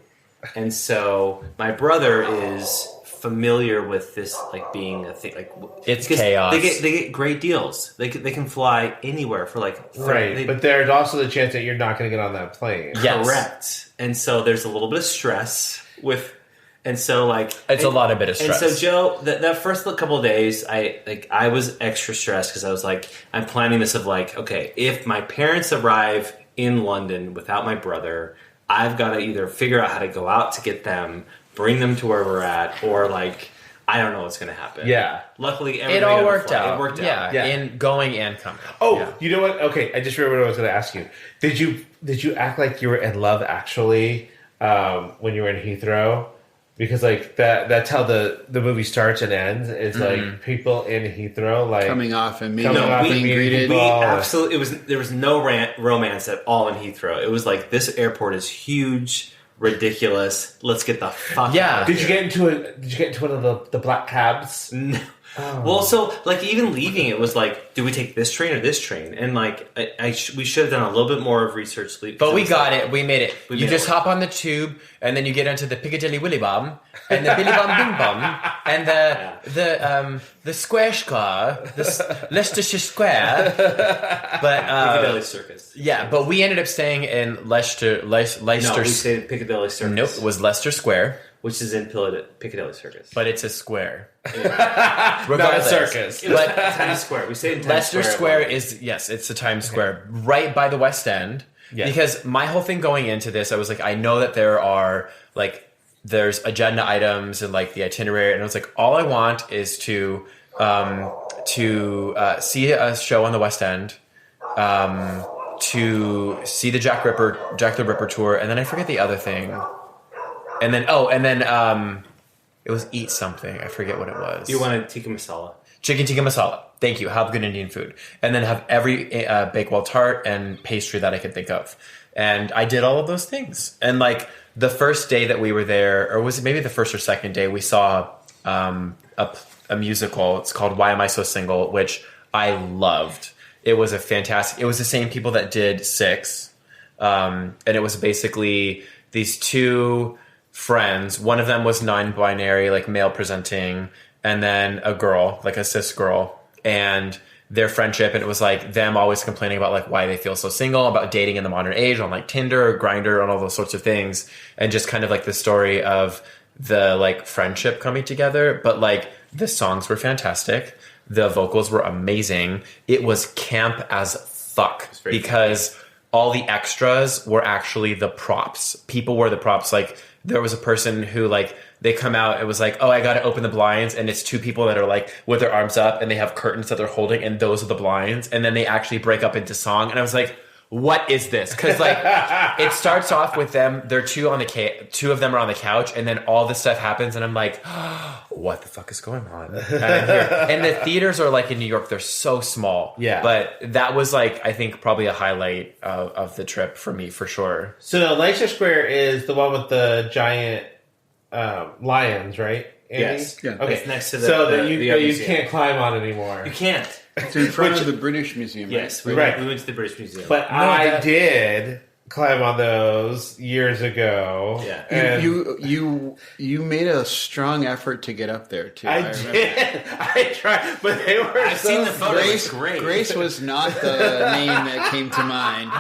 and so my brother is familiar with this like being a thing. Like It's because chaos. They get great deals. They can fly anywhere for like Right, but there's also the chance that you're not going to get on that plane. Yes. correct. And so there's a little bit of stress with. And so, like, It's a lot of bit of stress. And so, Joe, that first couple of days, I was extra stressed because I was like, I'm planning this of like, okay, if my parents arrive in London without my brother, I've got to either figure out how to go out to get them, bring them to where we're at, or like, I don't know what's going to happen. Yeah. Luckily, it all worked flight. out. It worked out. Yeah, in going and coming. Oh, Yeah. you know what? Okay, I just remembered what I was going to ask you. Did you act like you were in love actually when you were in Heathrow? Because like that's how the movie starts and ends. Is like people in Heathrow like Coming off and Coming off and being meeting greeted. people. We absolutely there was no romance at all in Heathrow. It was like, this airport is huge, ridiculous. Let's get the fuck Yeah. out of Did you here. get into one of the black cabs? No. Well, so like even leaving, it was like, do we take this train or this train? And like, we should have done a little bit more of research. But we got it. We made it. We You made just it hop on the tube, and then you get onto the Piccadilly Willy Bomb, and the Billy Bomb Bing Bomb, and the Square Square, the Leicestershire Square. But Piccadilly Circus. yeah, but we ended up staying in Leicester. No, we stayed at Piccadilly Circus. Nope, it was Leicester Square, Which is in Piccadilly Circus. but it's a square. Not a Regardless. circus. But Times Square. We stayed in Times Leicester Square Square. is, yes, it's the Times Square, right by the West End. Yes. Because my whole thing going into this, I was like, I know that there are, like, there's agenda items and, like, the itinerary, and I was like, all I want is to see a show on the West End, to see the Jack the Ripper tour, and then I forget the other thing. And then, it was eat something. I forget what it was. You wanted tikka masala. Chicken tikka masala. Thank you. Have good Indian food. And then have every Bakewell tart and pastry that I could think of. And I did all of those things. And like the first day that we were there, or was it maybe the first or second day, we saw a musical. It's called Why Am I So Single, which I loved. It was it was the same people that did Six. And it was basically these two friends. One of them was non-binary, like male presenting, and then a girl, like a cis girl. and their friendship, and it was like them always complaining about like why they feel so single, about dating in the modern age on like Tinder, Grindr, and all those sorts of things, and just kind of like the story of the like friendship coming together. But like the songs were fantastic, the vocals were amazing. It was camp as fuck because all the extras were actually the props. People were the props. Like there was a person who like they come out, it was like, oh, I got to open the blinds, and it's two people that are like with their arms up, and they have curtains that they're holding, and those are the blinds, and then they actually break up into song, and I was like, what is this? Because like it starts off with them, they're two of them are on the couch, and then all this stuff happens, and I'm like, what the fuck is going on? And the theaters are like in New York, they're so small. Yeah, but that was like I think probably a highlight of the trip for me for sure. So Leicester Square is the one with the giant lions, right, Andy? Yes. Yeah. Okay. It's next to the so the you can't climb on anymore. You can't. It's in front of the British Museum. Yes, right? we went to the British Museum. But I did climb on those years ago. Yeah, and you made a strong effort to get up there too. I did. I tried, but they were. I've seen the photo. Grace, It's great. Grace was not the name that came to mind.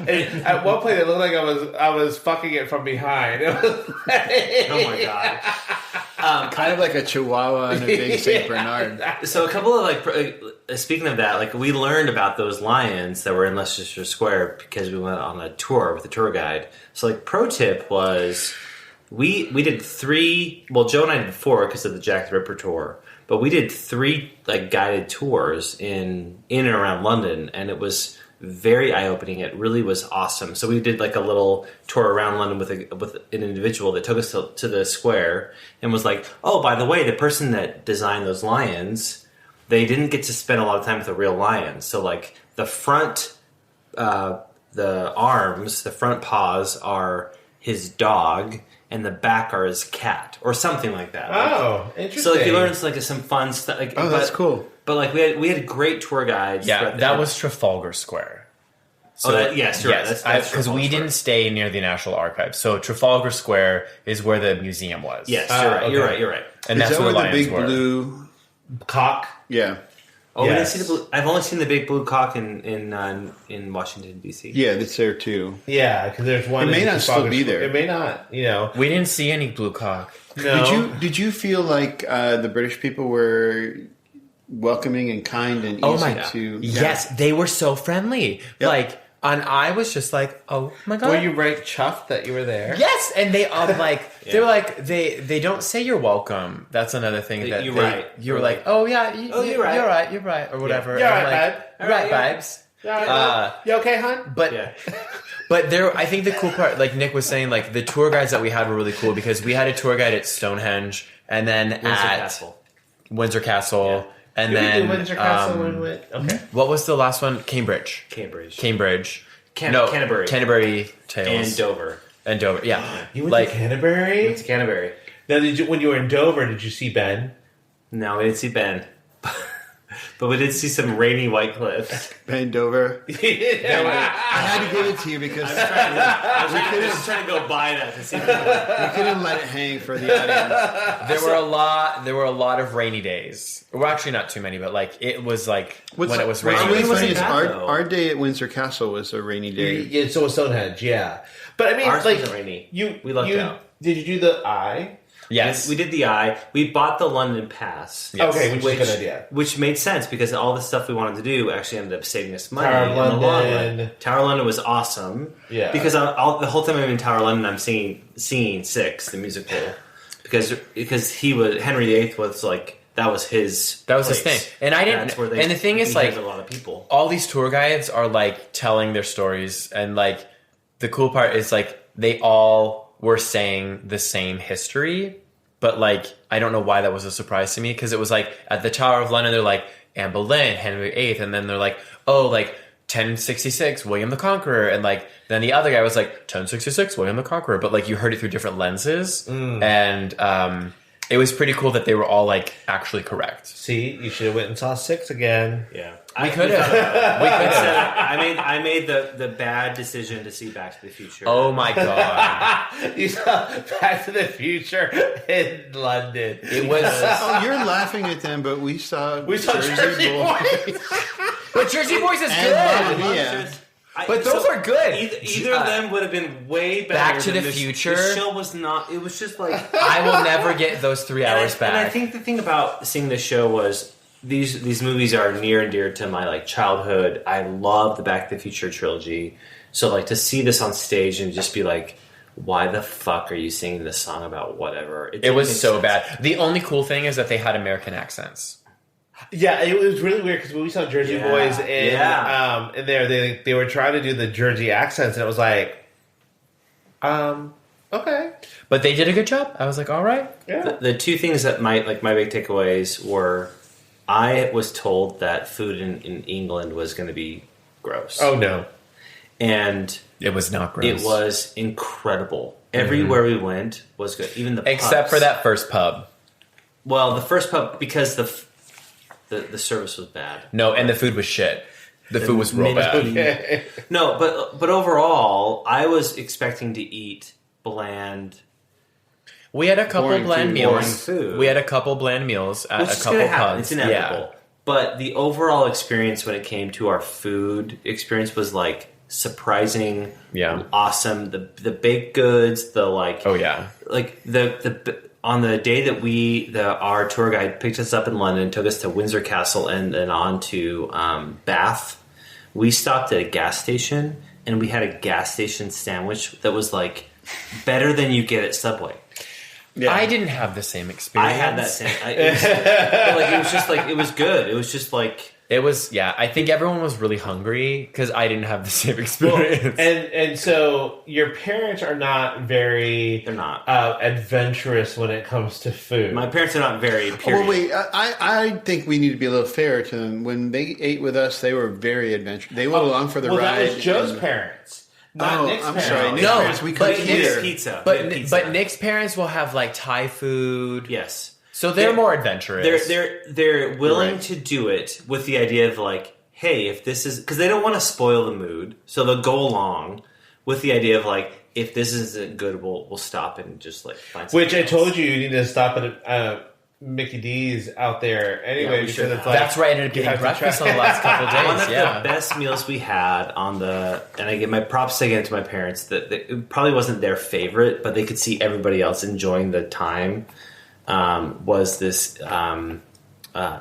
And at one point, it looked like I was fucking it from behind. It was like, Oh my god! Kind of like a Chihuahua and a big Saint Bernard. So a couple of like, speaking of that, like we learned about those lions that were in Leicester Square because we went on a tour with a tour guide. So like, pro tip was we did 3. Well, Joe and I did 4 because of the Jack the Ripper tour, but we did 3 like guided tours in and around London, and it was very eye-opening. It really was awesome. So we did like a little tour around London with an individual that took us to the square and was like, oh, by the way, the person that designed those lions, they didn't get to spend a lot of time with a real lion. So like the front, the arms, the front paws are his dog, and the back are his cat, or something like that. oh, interesting. So like you learned like some fun stuff. Like, Oh, that's cool. But like we had great tour guides. Yeah, throughout that the- was Trafalgar Square. yes, you're right. That's Because we didn't stay near the National Archives. So Trafalgar Square is where the museum was. Yes, okay. You're right. And Is that's that where where the the lions big were. blue? cock. Yeah, Oh, Yes. we didn't see the blue. I've only seen the big blue cock in Washington D.C. yeah, it's there too. Yeah, because there's one. It may in not still Trafalgar be Square. there. It may not. You know. We didn't see any blue cock. No. Did you feel like the British people were welcoming and kind and Oh easy my god! to? Yes, they were so friendly. Yep. Like, and I was just like, oh my god. Were you right chuffed that you were there? Yes, and they like they were like they don't say you're welcome. That's another thing that You're they, right. You were You're like, oh yeah, you're right, you're right, or whatever. You're And I'm right, like, babe. You're right, Yeah. babes. You okay, hon? But Yeah. but there, I think the cool part, like Nick was saying, like the tour guides that we had were really cool because we had a tour guide at Stonehenge and then Windsor at Castle. Windsor Castle, Yeah. and Did we then do Windsor Castle when we went? Okay. what was the last one? Cambridge. Canterbury. Canterbury Tales And Dover. and Dover. Yeah, You went like to Canterbury? Went to Canterbury. Now, when you were in Dover, did you see Ben? No, we didn't see Ben. But we did see some rainy white cliffs. Bend over. yeah. I had to give it to you because I was just trying to go by that to see if we couldn't let it hang for the audience. there were a lot of rainy days. Well, actually, not too many, but like it was like when it was What's raining. really wasn't funny is bad, though. our day at Windsor Castle was a rainy day. Yeah, so was Stonehenge, yeah. But I mean, Ours like, wasn't rainy. we lucked out. Did you do the eye? Yes, We did the eye. We bought the London Pass. Yes. Okay, which is a good idea. Which made sense because all the stuff we wanted to do actually ended up saving us money. Tower of in the long London. run. Tower of London was awesome. Yeah. Because the whole time I'm in Tower of London, I'm singing Six, the musical, because Henry VIII was like that was his his place. thing, and I didn't. That's where And the thing is, he like, has a lot of people. all these tour guides are like telling their stories, and like the cool part is like they all were saying the same history, but like I don't know why that was a surprise to me because it was like at the Tower of London they're like Anne Boleyn, Henry VIII, and then they're like, oh, like 1066 William the Conqueror, and like then the other guy was like 1066 William the Conqueror, but like you heard it through different lenses, and It was pretty cool that they were all like actually correct. See, you should have went and saw 6 again. Yeah, We could have. We could have. I made the bad decision to see Back to the Future. Oh my god! You saw Back to the Future in London. It was. Oh, you're laughing at them, but we saw Jersey Boys. But Jersey Boys is and good. Mamma Mia. But those are good. Either of them would have been way better. Back to than the Future. The show was not. It was just like I will never get those 3 hours back. And I think the thing about seeing this show was these movies are near and dear to my like childhood. I love the Back to the Future trilogy. So like to see this on stage and just be like, why the fuck are you singing this song about whatever? It was so bad. The only cool thing is that they had American accents. Yeah, it was really weird because when we saw Jersey Boys in there, they were trying to do the Jersey accents, and it was like, okay. But they did a good job. I was like, all right. Yeah. The two things that my big takeaways were, I was told that food in England was going to be gross. Oh no. And It was not gross. it was incredible. Everywhere we went was good. Even the Except pubs. for that first pub. Well, the first pub, because the service was bad. No, and the food was shit. The food was real bad. Okay. No, but overall, I was expecting to eat bland. We had a couple Boring bland food, meals. boring food. We had a couple bland meals at Which a is couple going to happen. pubs. It's inevitable. Yeah. But the overall experience when it came to our food experience was like surprising, awesome. The baked goods, the like, Oh yeah. like the on the day that our tour guide picked us up in London, took us to Windsor Castle and then on to Bath. We stopped at a gas station and we had a gas station sandwich that was like better than you get at Subway. Yeah. I didn't have the same experience. I had that same. It was just like it was good. It was just like. It was, yeah. I think everyone was really hungry because I didn't have the same experience. And so your parents are not very They're not. Adventurous when it comes to food. My parents are not very period. Well, wait. I think we need to be a little fair to them. When they ate with us, they were very adventurous. They went along for the ride. That was Joe's and- parents, not Nick's I'm parents. sorry. Nick's No, parents, we but could Nick's hear. Pizza. But Nick's parents will have like Thai food. Yes. So they're more adventurous. They're willing Right. to do it with the idea of like, hey, if this is because they don't want to spoil the mood, so they'll go along with the idea of like, if this isn't good, we'll stop and just like find something Which I else. told you need to stop at Mickey D's out there anyway. Yeah, we because should it's have. like, That's right. I ended up you getting have to breakfast try- on the last couple of days. One of yeah. the best meals we had and I give my props again to my parents that it probably wasn't their favorite, but they could see everybody else enjoying the time. Was this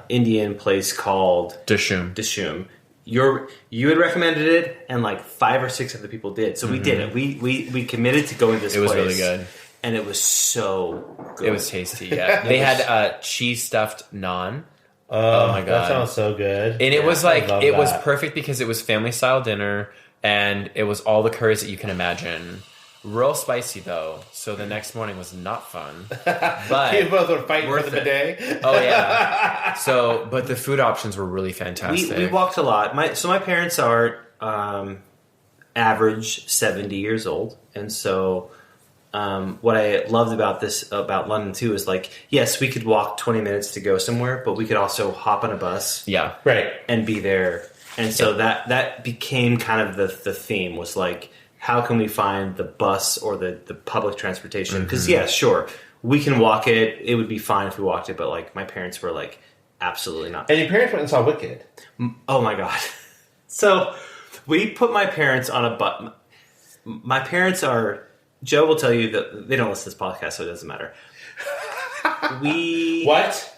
Indian place called Dishum. Dishum. You had recommended it, and like 5 or 6 other people did. So we did it. We committed to going to this It was place. really good. And it was so good. It was tasty, yeah. They had cheese stuffed naan. Oh my that God. sounds so good. And it was I like, love it was that. perfect because it was family style dinner and it was all the curries that you can imagine. Real spicy though, so the next morning was not fun. You But both were fighting for Worth the it. bidet. oh yeah, so but the food options were really fantastic. We walked a lot. My parents are average 70 years old, and so what I loved about London too is like, yes, we could walk 20 minutes to go somewhere, but we could also hop on a bus Yeah, Right. and be there. And so that became kind of the theme was like, how can we find the bus or the public transportation? Because yeah, sure, we can walk it. It would be fine if we walked it, but like my parents were like, absolutely not. And your parents went and saw Wicked. Oh my god! So we put my parents on a bus. My parents are. Joe will tell you that they don't listen to this podcast, so it doesn't matter. What?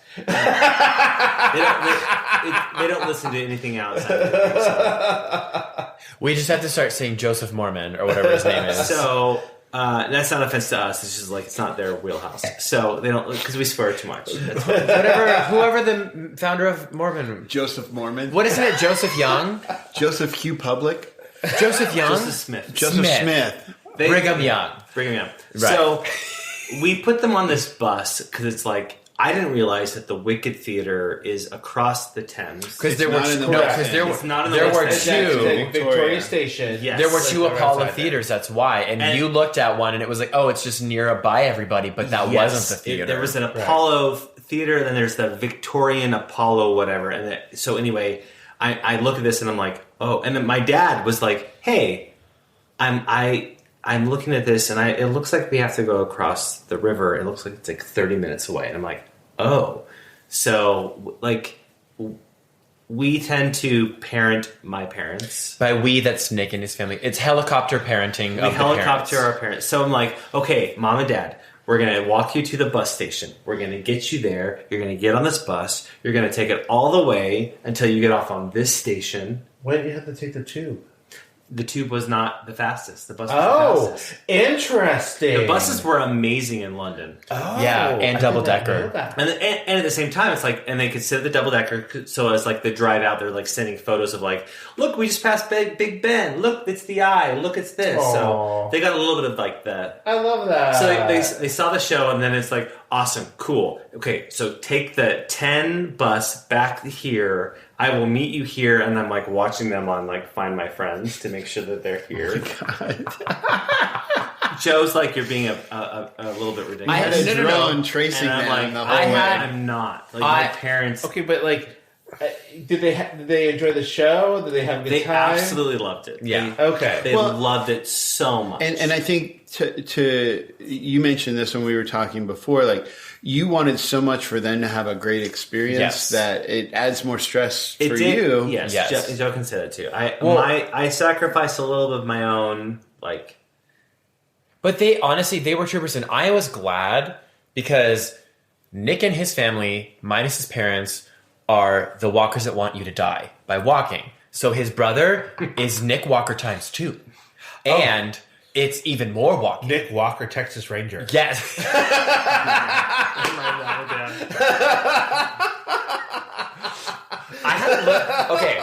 They don't listen to anything outside of it, so. we just have to start saying Joseph Mormon or whatever his name is. So that's not an offense to us. It's just like it's not their wheelhouse. So they don't because we swear too much. That's fine. Whoever the founder of Mormon, Joseph Mormon. what isn't it? Joseph Young, Joseph Q. Public. Joseph Young, Joseph Smith. Joseph Smith. Smith. They- Brigham Young. Brigham Young. Right. So we put them on this bus because it's like I didn't realize that the Wicked Theater is across the Thames. Because there were not in the no, West because there, It's not in the there were West Exactly. two. Victoria Station. Yes. There were Like, two they're Apollo outside there. theaters. That's why, and And- you looked at one, and it was like, oh, it's just nearby everybody, but that Yes, wasn't the theater. there was an Apollo theater, and then there's the Victorian Apollo whatever. And so anyway, I look at this and I'm like, oh. And then my dad was like, hey, I'm looking at this, and it looks like we have to go across the river. It looks like it's like 30 minutes away. And I'm like, oh. So, like, we tend to parent my parents. By we, that's Nick and his family. It's helicopter parenting. We of helicopter the our parents. So I'm like, okay, mom and dad, we're going to walk you to the bus station. We're going to get you there. You're going to get on this bus. You're going to take it all the way until you get off on this station. Why did you have to take the tube? The tube was not the fastest. The bus was the fastest. Interesting. The buses were amazing in London. Oh, Yeah, and I did not double-decker. know that. And at the same time, it's like, and they could sit at the double decker. So as like the drive out, they're like sending photos of like, look, we just passed Big Ben. Look, it's the eye. Look, it's this. Aw. So they got a little bit of like the. I love that. So they saw the show, and then it's like, awesome, cool. Okay, so take the 10 bus back here. I will meet you here, and I'm like watching them on like Find My Friends to make sure that they're here. Joe's like, you're being a little bit ridiculous. I had a No, no, no. drone tracing And I'm them like, the whole I way. had- I'm not. Like my parents, Okay, but like, did they enjoy the show? Did they have a good they time? absolutely loved it. Yeah. Okay. They Well, loved it so much. And I think to you mentioned this when we were talking before, like you wanted so much for them to have a great experience Yes. that it adds more stress it for did, you. Yes, Yes. Joe can say that too. Well- I sacrificed a little bit of my own, like, But they were troopers, and I was glad because Nick and his family, minus his parents, are the walkers that want you to die by walking. So his brother is Nick Walker times 2. And it's even more walking. Nick Walker, Texas Ranger. Yes. I had to look. Okay.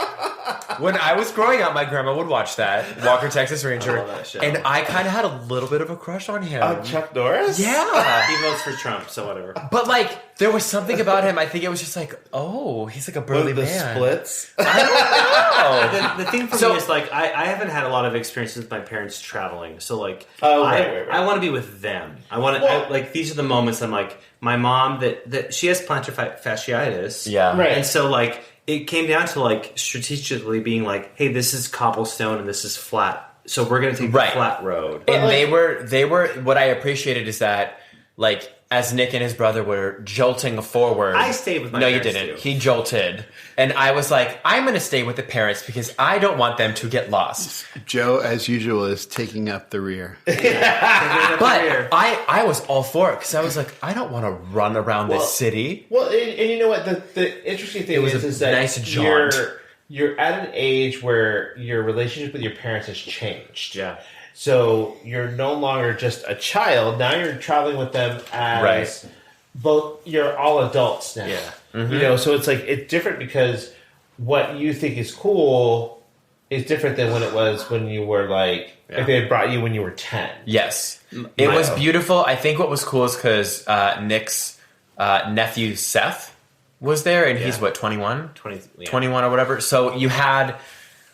When I was growing up, my grandma would watch that, Walker, Texas Ranger. I love that show. And I kind of had a little bit of a crush on him. Chuck Norris? Yeah. he votes for Trump, so whatever. But like, there was something about him. I think it was just like, oh, he's like a burly The man. splits. I The thing for So- me is like I haven't had a lot of experiences with my parents traveling, so like Oh, right. I want to be with them. I want to Well- like these are the moments I'm like my mom that she has plantar fasciitis. Yeah. Right. And so like it came down to like strategically being like, hey, this is cobblestone and this is flat, so we're gonna take Right. the flat road. and like- they were. What I appreciated is that, like, as Nick and his brother were jolting forward, I stayed with my No, you parents, didn't. too. He jolted, and I was like, I'm going to stay with the parents because I don't want them to get lost. Joe, as usual, is taking up the rear. But I was all for it because I was like, I don't want to run around Well, this city. Well, and you know what? The interesting thing was a is that nice jaunt. you're at an age where your relationship with your parents has changed. Yeah. So you're no longer just a child. Now you're traveling with them as Right. both. You're all adults now. Yeah. Mm-hmm. You know, so it's like it's different because what you think is cool is different than when it was when you were like if they had brought you when you were 10. Yes. It was beautiful. I think what was cool is because Nick's nephew Seth was there, and he's Yeah. what, 21? 20, 21 or whatever. So you had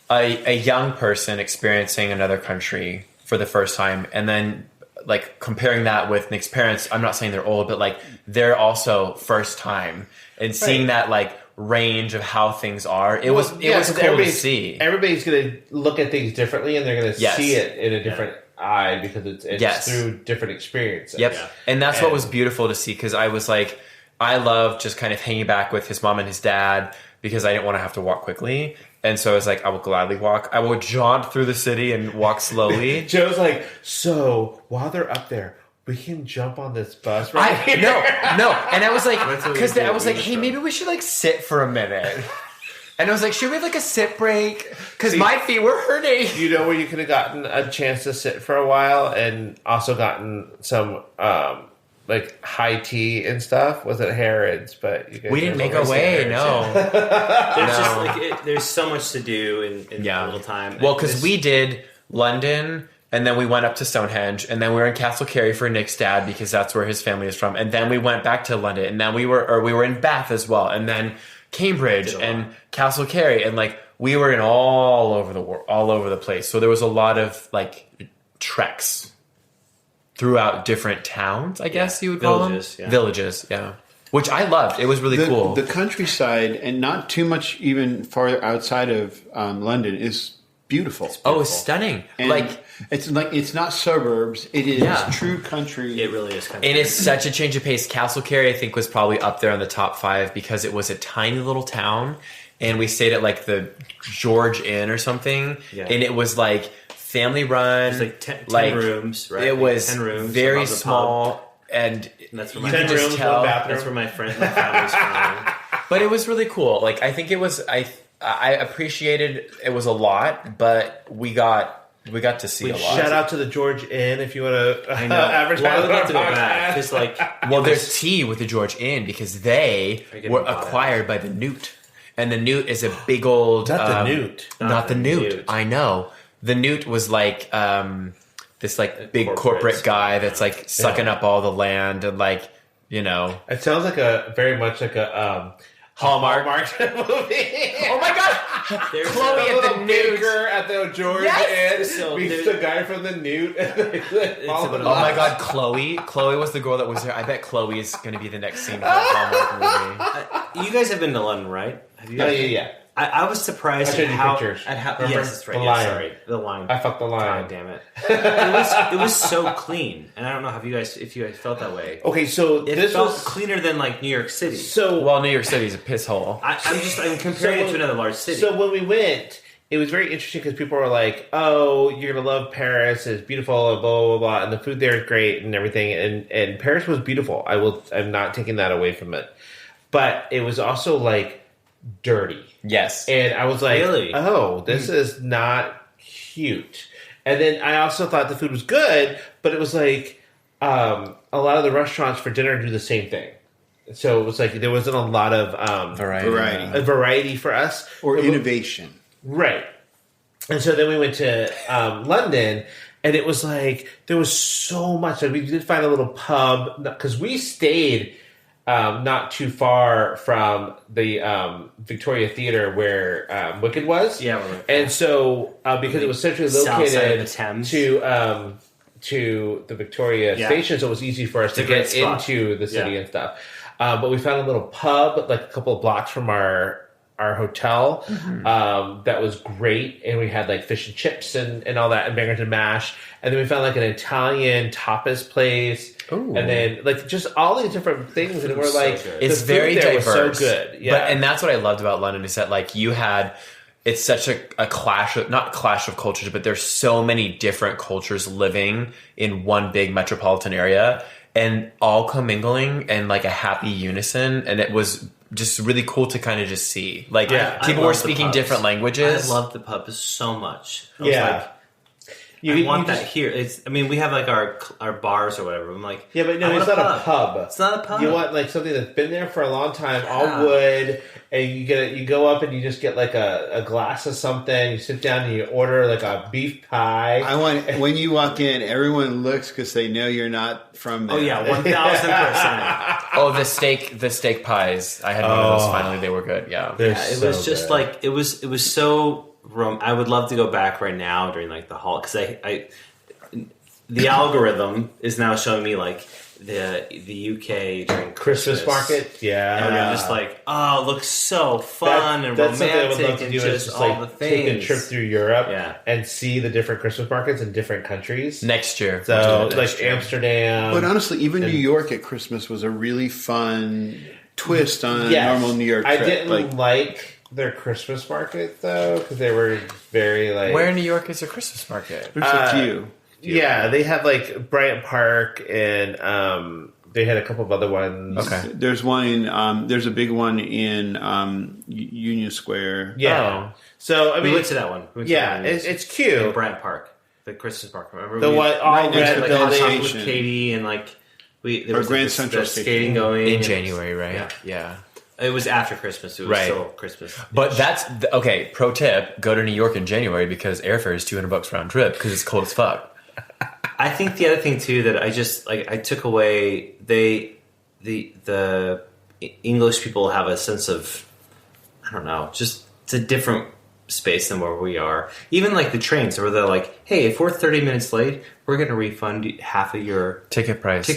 a young person experiencing another country for the first time, and then like comparing that with Nick's parents. I'm not saying they're old, but like they're also first time, and seeing that like range of how things are. It was cool to see. Everybody's going to look at things differently, and they're going to Yes. see it in a different eye because it's Yes. through different experiences. Yep. Yeah. And that's what was beautiful to see, because I was like, I love just kind of hanging back with his mom and his dad because I didn't want to have to walk quickly. And so I was like, I will gladly walk. I will jaunt through the city and walk slowly. Joe's like, so while they're up there, we can jump on this bus right here. No. And I was like, That's what we because did. I was We like, were hey, drunk. maybe we should like sit for a minute. And I was like, should we have like a sit break? Because See- my feet were hurting. You know where you could have gotten a chance to sit for a while and also gotten some like high tea and stuff was at Harrods, but you guys We didn't make never our went to way, Harrods. no. There's just No. like there's so much to do in Yeah. a little time. Well, because This- we did London, And then we went up to Stonehenge, and then we were in Castlecary for Nick's dad because that's where his family is from. And then we went back to London, and then we were in Bath as well, and then Cambridge and Castlecary, and like we were in all over the place. So there was a lot of like treks throughout different towns, I guess you would call them. Villages, yeah. Which I loved. It was really cool. The countryside, and not too much even farther outside of London, is beautiful. Oh, it's stunning. And it's not suburbs. It is true country. It really is country. And it's such a change of pace. Castlecary, I think, was probably up there on the top 5 because it was a tiny little town, and we stayed at like the George Inn or something, and it was like family run. It was like 10 rooms, right? It was 10 rooms, very small, and that's where you my could just tell. That's where my family's from. But it was really cool. Like I think it was. I appreciated it was a lot, but we got to see a lot. Shout out to the George Inn if you want to advertise. Well, I would love to go back. Just like, there's tea with the George Inn because they were acquired by the Newt, and the Newt is a big old. Not the Newt. I know. The Newt was like this like big corporate guy that's like sucking up all the land and like It sounds like very much like a Hallmark movie. Oh my god! There's Chloe at the Newt at the George Inn meets the guy from the Newt. Oh my god, Chloe! Chloe was the girl that was there. I bet Chloe is going to be the next scene for a Hallmark movie. You guys have been to London, right? Have you guys? Yeah. I was surprised at how. Yes, that's right. The lion. Sorry, the lion. I fucked the lion. God damn it! It was so clean, and I don't know if you guys felt that way. Okay, so this felt cleaner than like New York City. So New York City is a piss hole. I'm comparing it to another large city. So when we went, it was very interesting because people were like, "Oh, you're gonna love Paris. It's beautiful, and blah blah blah, and the food there is great and everything." And Paris was beautiful. I'm not taking that away from it, but it was also like dirty. Yes. And I was like, really? Oh, this is not cute. And then I also thought the food was good, but it was like a lot of the restaurants for dinner do the same thing. So it was like there wasn't a lot of variety for us. Or innovation. Right. And so then we went to London, and it was like there was so much. Like we did find a little pub because we stayed not too far from the Victoria Theatre where Wicked was. Yeah. And so because it was centrally located the to the Victoria Station, so it was easy for us to get into the city and stuff. But we found a little pub like a couple of blocks from our hotel that was great, and we had like fish and chips and all that, and bangers and mash. And then we found like an Italian tapas place. Ooh. And then like just all these different things, and we're like, it's very diverse. Was so good, yeah. And that's what I loved about London is that like it's such a clash of, not clash of cultures, but there's so many different cultures living in one big metropolitan area, and all commingling and like a happy unison, and it was just really cool to kind of just see. Like people were speaking different languages. I loved the pubs so much. I was want that here. We have like our bars or whatever. I'm like, but no, it's not a pub. It's not a pub. You want like something that's been there for a long time, all wood, and you go up and you just get like a glass of something. You sit down and you order like a beef pie. When you walk in, everyone looks because they know you're not from there. Oh yeah, 1,000%. Oh, the steak pies. I had one of those. Finally, they were good. Yeah, it was just like it was so. I would love to go back right now during like the hall because the algorithm is now showing me like the UK during Christmas market, and I'm just like, oh, it looks so fun and that's romantic, something I would love to do and is just all like the things. Take a trip through Europe, and see the different Christmas markets in different countries next year. So like Amsterdam, but honestly, even New York at Christmas was a really fun twist on a normal New York trip. I didn't like their Christmas market though because they were very like. Where in New York is their Christmas market? There's a few. Yeah, they have like Bryant Park, and they had a couple of other ones. Okay, there's one in there's a big one in Union Square. Yeah, so we went to that one. It's cute. In Bryant Park, the Christmas park. Remember the one all red building with Katie and like there was Grand Central skating going in January, right? Yeah. It was after Christmas. It was still Christmas. But that's okay. Pro tip: go to New York in January because airfare is $200 round trip because it's cold as fuck. I think the other thing too that I just like I took away the English people have a sense of I don't know, just it's a different space than where we are. Even like the trains where they're like, hey, if we're 30 minutes late, we're going to refund you half of your ticket price.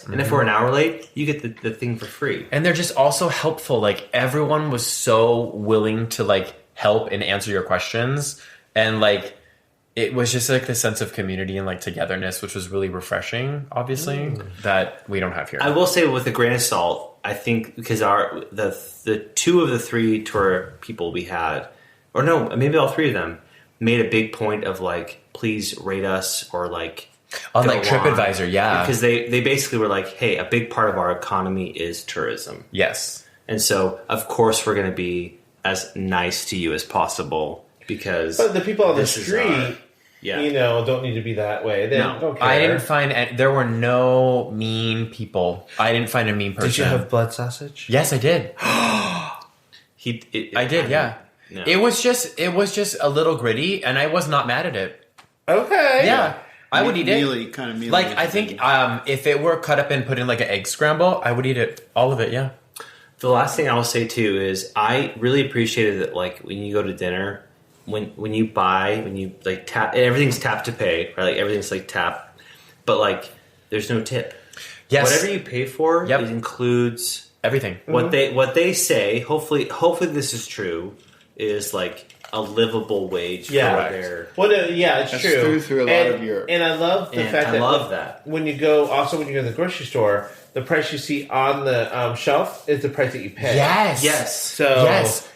And if we're an hour late, you get the thing for free. And they're just also helpful. Like everyone was so willing to like help and answer your questions. And like, it was just like the sense of community and like togetherness, which was really refreshing, obviously, that we don't have here. I will say with a grain of salt, I think because the two of the three tour people we had, or no, maybe all three of them, made a big point of like, please rate us or like on like TripAdvisor, yeah. Because they basically were like, hey, a big part of our economy is tourism. Yes. And so, of course, we're going to be as nice to you as possible because... But the people on the street... Yeah. You know, don't need to be that way. They don't care. I didn't find... There were no mean people. I didn't find a mean person. Did you have blood sausage? Yes, I did. I did, yeah. No. It was just a little gritty, and I was not mad at it. Okay. Yeah. I would eat it. Kind of mealy. Like, I think if it were cut up and put in like an egg scramble, I would eat it. All of it, yeah. The last thing I will say, too, is I really appreciated that, like, when you go to dinner... When you buy, when you like tap, everything's tap to pay, right? Like everything's like tap, but like there's no tip. Yes, whatever you pay for, it includes everything. What they say. Hopefully this is true. Is like a livable wage. Yeah, for their. Well, it's That's true. Through a lot of Europe, and I love the fact that when you go, also when you go to the grocery store, the price you see on the shelf is the price that you pay. Yes.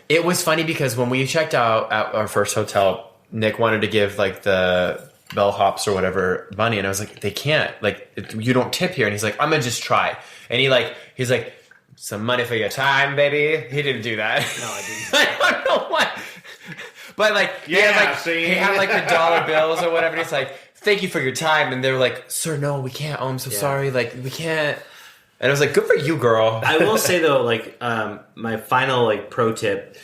It was funny because when we checked out at our first hotel, Nick wanted to give like the bellhops or whatever money, and I was like, they can't. Like, you don't tip here. And he's like, I'm gonna just try. And he's like, some money for your time, baby. He didn't do that. No, I didn't. I don't know why. But like, he had like the dollar bills or whatever. And he's like, thank you for your time. And they were like, sir, no, we can't. Oh, I'm so sorry. Like, we can't. And I was like, good for you, girl. I will say, though, like, my final, like, pro tip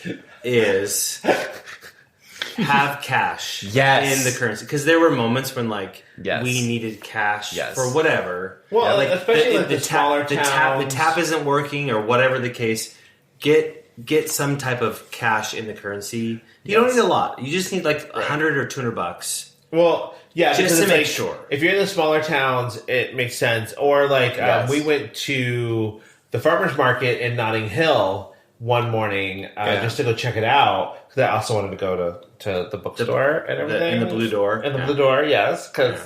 is have cash in the currency. Because there were moments when, like, we needed cash for whatever. Well, especially the smaller towns. The tap isn't working or whatever the case. Get some type of cash in the currency. You don't need a lot. You just need, like, $100 or $200. Well... Yeah, just to make sure. If you're in the smaller towns, it makes sense. Or like we went to the farmers market in Notting Hill one morning just to go check it out because I also wanted to go to the bookstore and everything. In the Blue Door. In the Blue Door, yes, because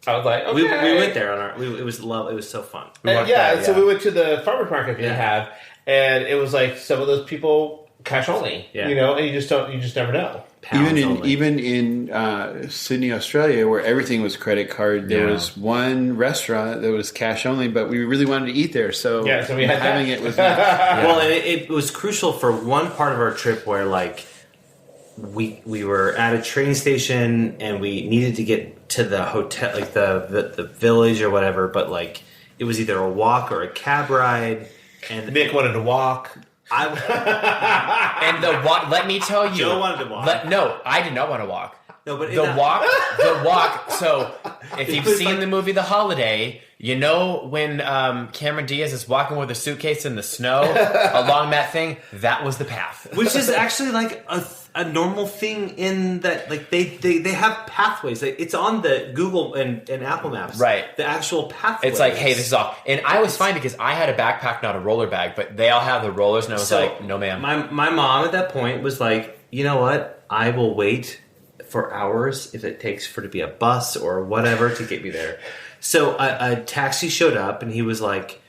I was like, okay. We went there on it was love. It was so fun. So we went to the farmers market they have, and it was like some of those people cash only, you know, and you just never know. Even in Sydney, Australia, where everything was credit card, there was one restaurant that was cash only, but we really wanted to eat there, so we had having it was well, it was crucial for one part of our trip where like we were at a train station and we needed to get to the hotel, like the village or whatever, but like it was either a walk or a cab ride, and Nick wanted to walk. Let me tell you, Joe wanted to walk. No, I did not want to walk. No, but the walk. So, if you've seen the movie The Holiday, you know when Cameron Diaz is walking with a suitcase in the snow along that thing. That was the path, which is actually like a normal thing in that. Like they have pathways. Like, it's on the Google and Apple Maps. Right, the actual pathways. It's like, hey, this is off. And I was fine because I had a backpack, not a roller bag, but they all have the rollers, and I was like, no, ma'am. My mom at that point was like, you know what? I will wait for hours if it takes for it to be a bus or whatever to get me there. So a taxi showed up and he was like,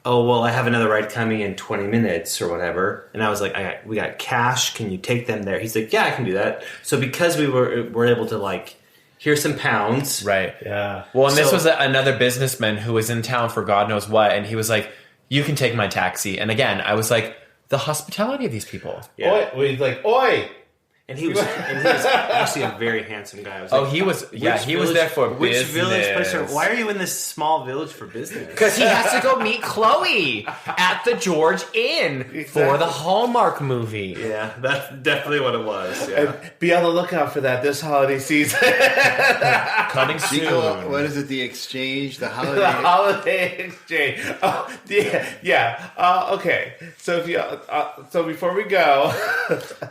oh, well, I have another ride coming in 20 minutes or whatever. And I was like, we got cash. Can you take them there? He's like, yeah, I can do that. So because we were able to like, here's some pounds. Right. Yeah. Well, and this was another businessman who was in town for God knows what. And he was like, you can take my taxi. And again, I was like, the hospitality of these people. Yeah. Oi. He's like, oi. And he was actually a very handsome guy. I was like, He was there for which business. village place? Why are you in this small village for business? Because he has to go meet Chloe at the George Inn for the Hallmark movie. Yeah, that's definitely what it was. Yeah. And be on the lookout for that this holiday season. Coming soon. What is it? The exchange, the holiday. The holiday exchange. Oh, yeah. Okay. So if you, so before we go,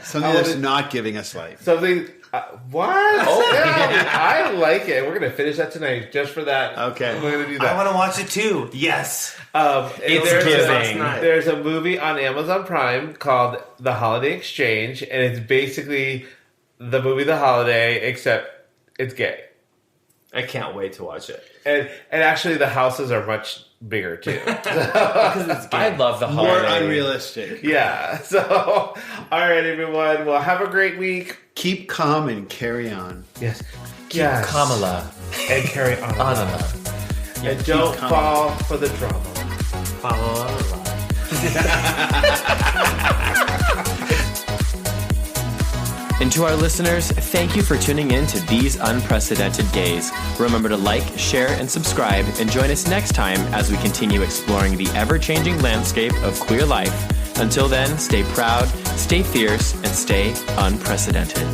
Something that's not giving us life. something. What? Oh. Yeah, I like it. We're gonna finish that tonight just for that. Okay. We're gonna do I that. want to watch it too. Yes. It's there's giving. There's a movie on Amazon Prime called The Holiday Exchange, and it's basically the movie The Holiday, except it's gay. I can't wait to watch it. And actually, the houses are much bigger too. Because it's gay. I love the More holiday. unrealistic. Yeah. So, all right, everyone. Well, have a great week. Keep calm and carry on. Yes. Keep Kamala. And carry on. Anna. And don't keep calm. fall for the drama. Follow along. And to our listeners, thank you for tuning in to These Unprecedented Gays. Remember to like, share, and subscribe, and join us next time as we continue exploring the ever-changing landscape of queer life. Until then, stay proud, stay fierce, and stay unprecedented.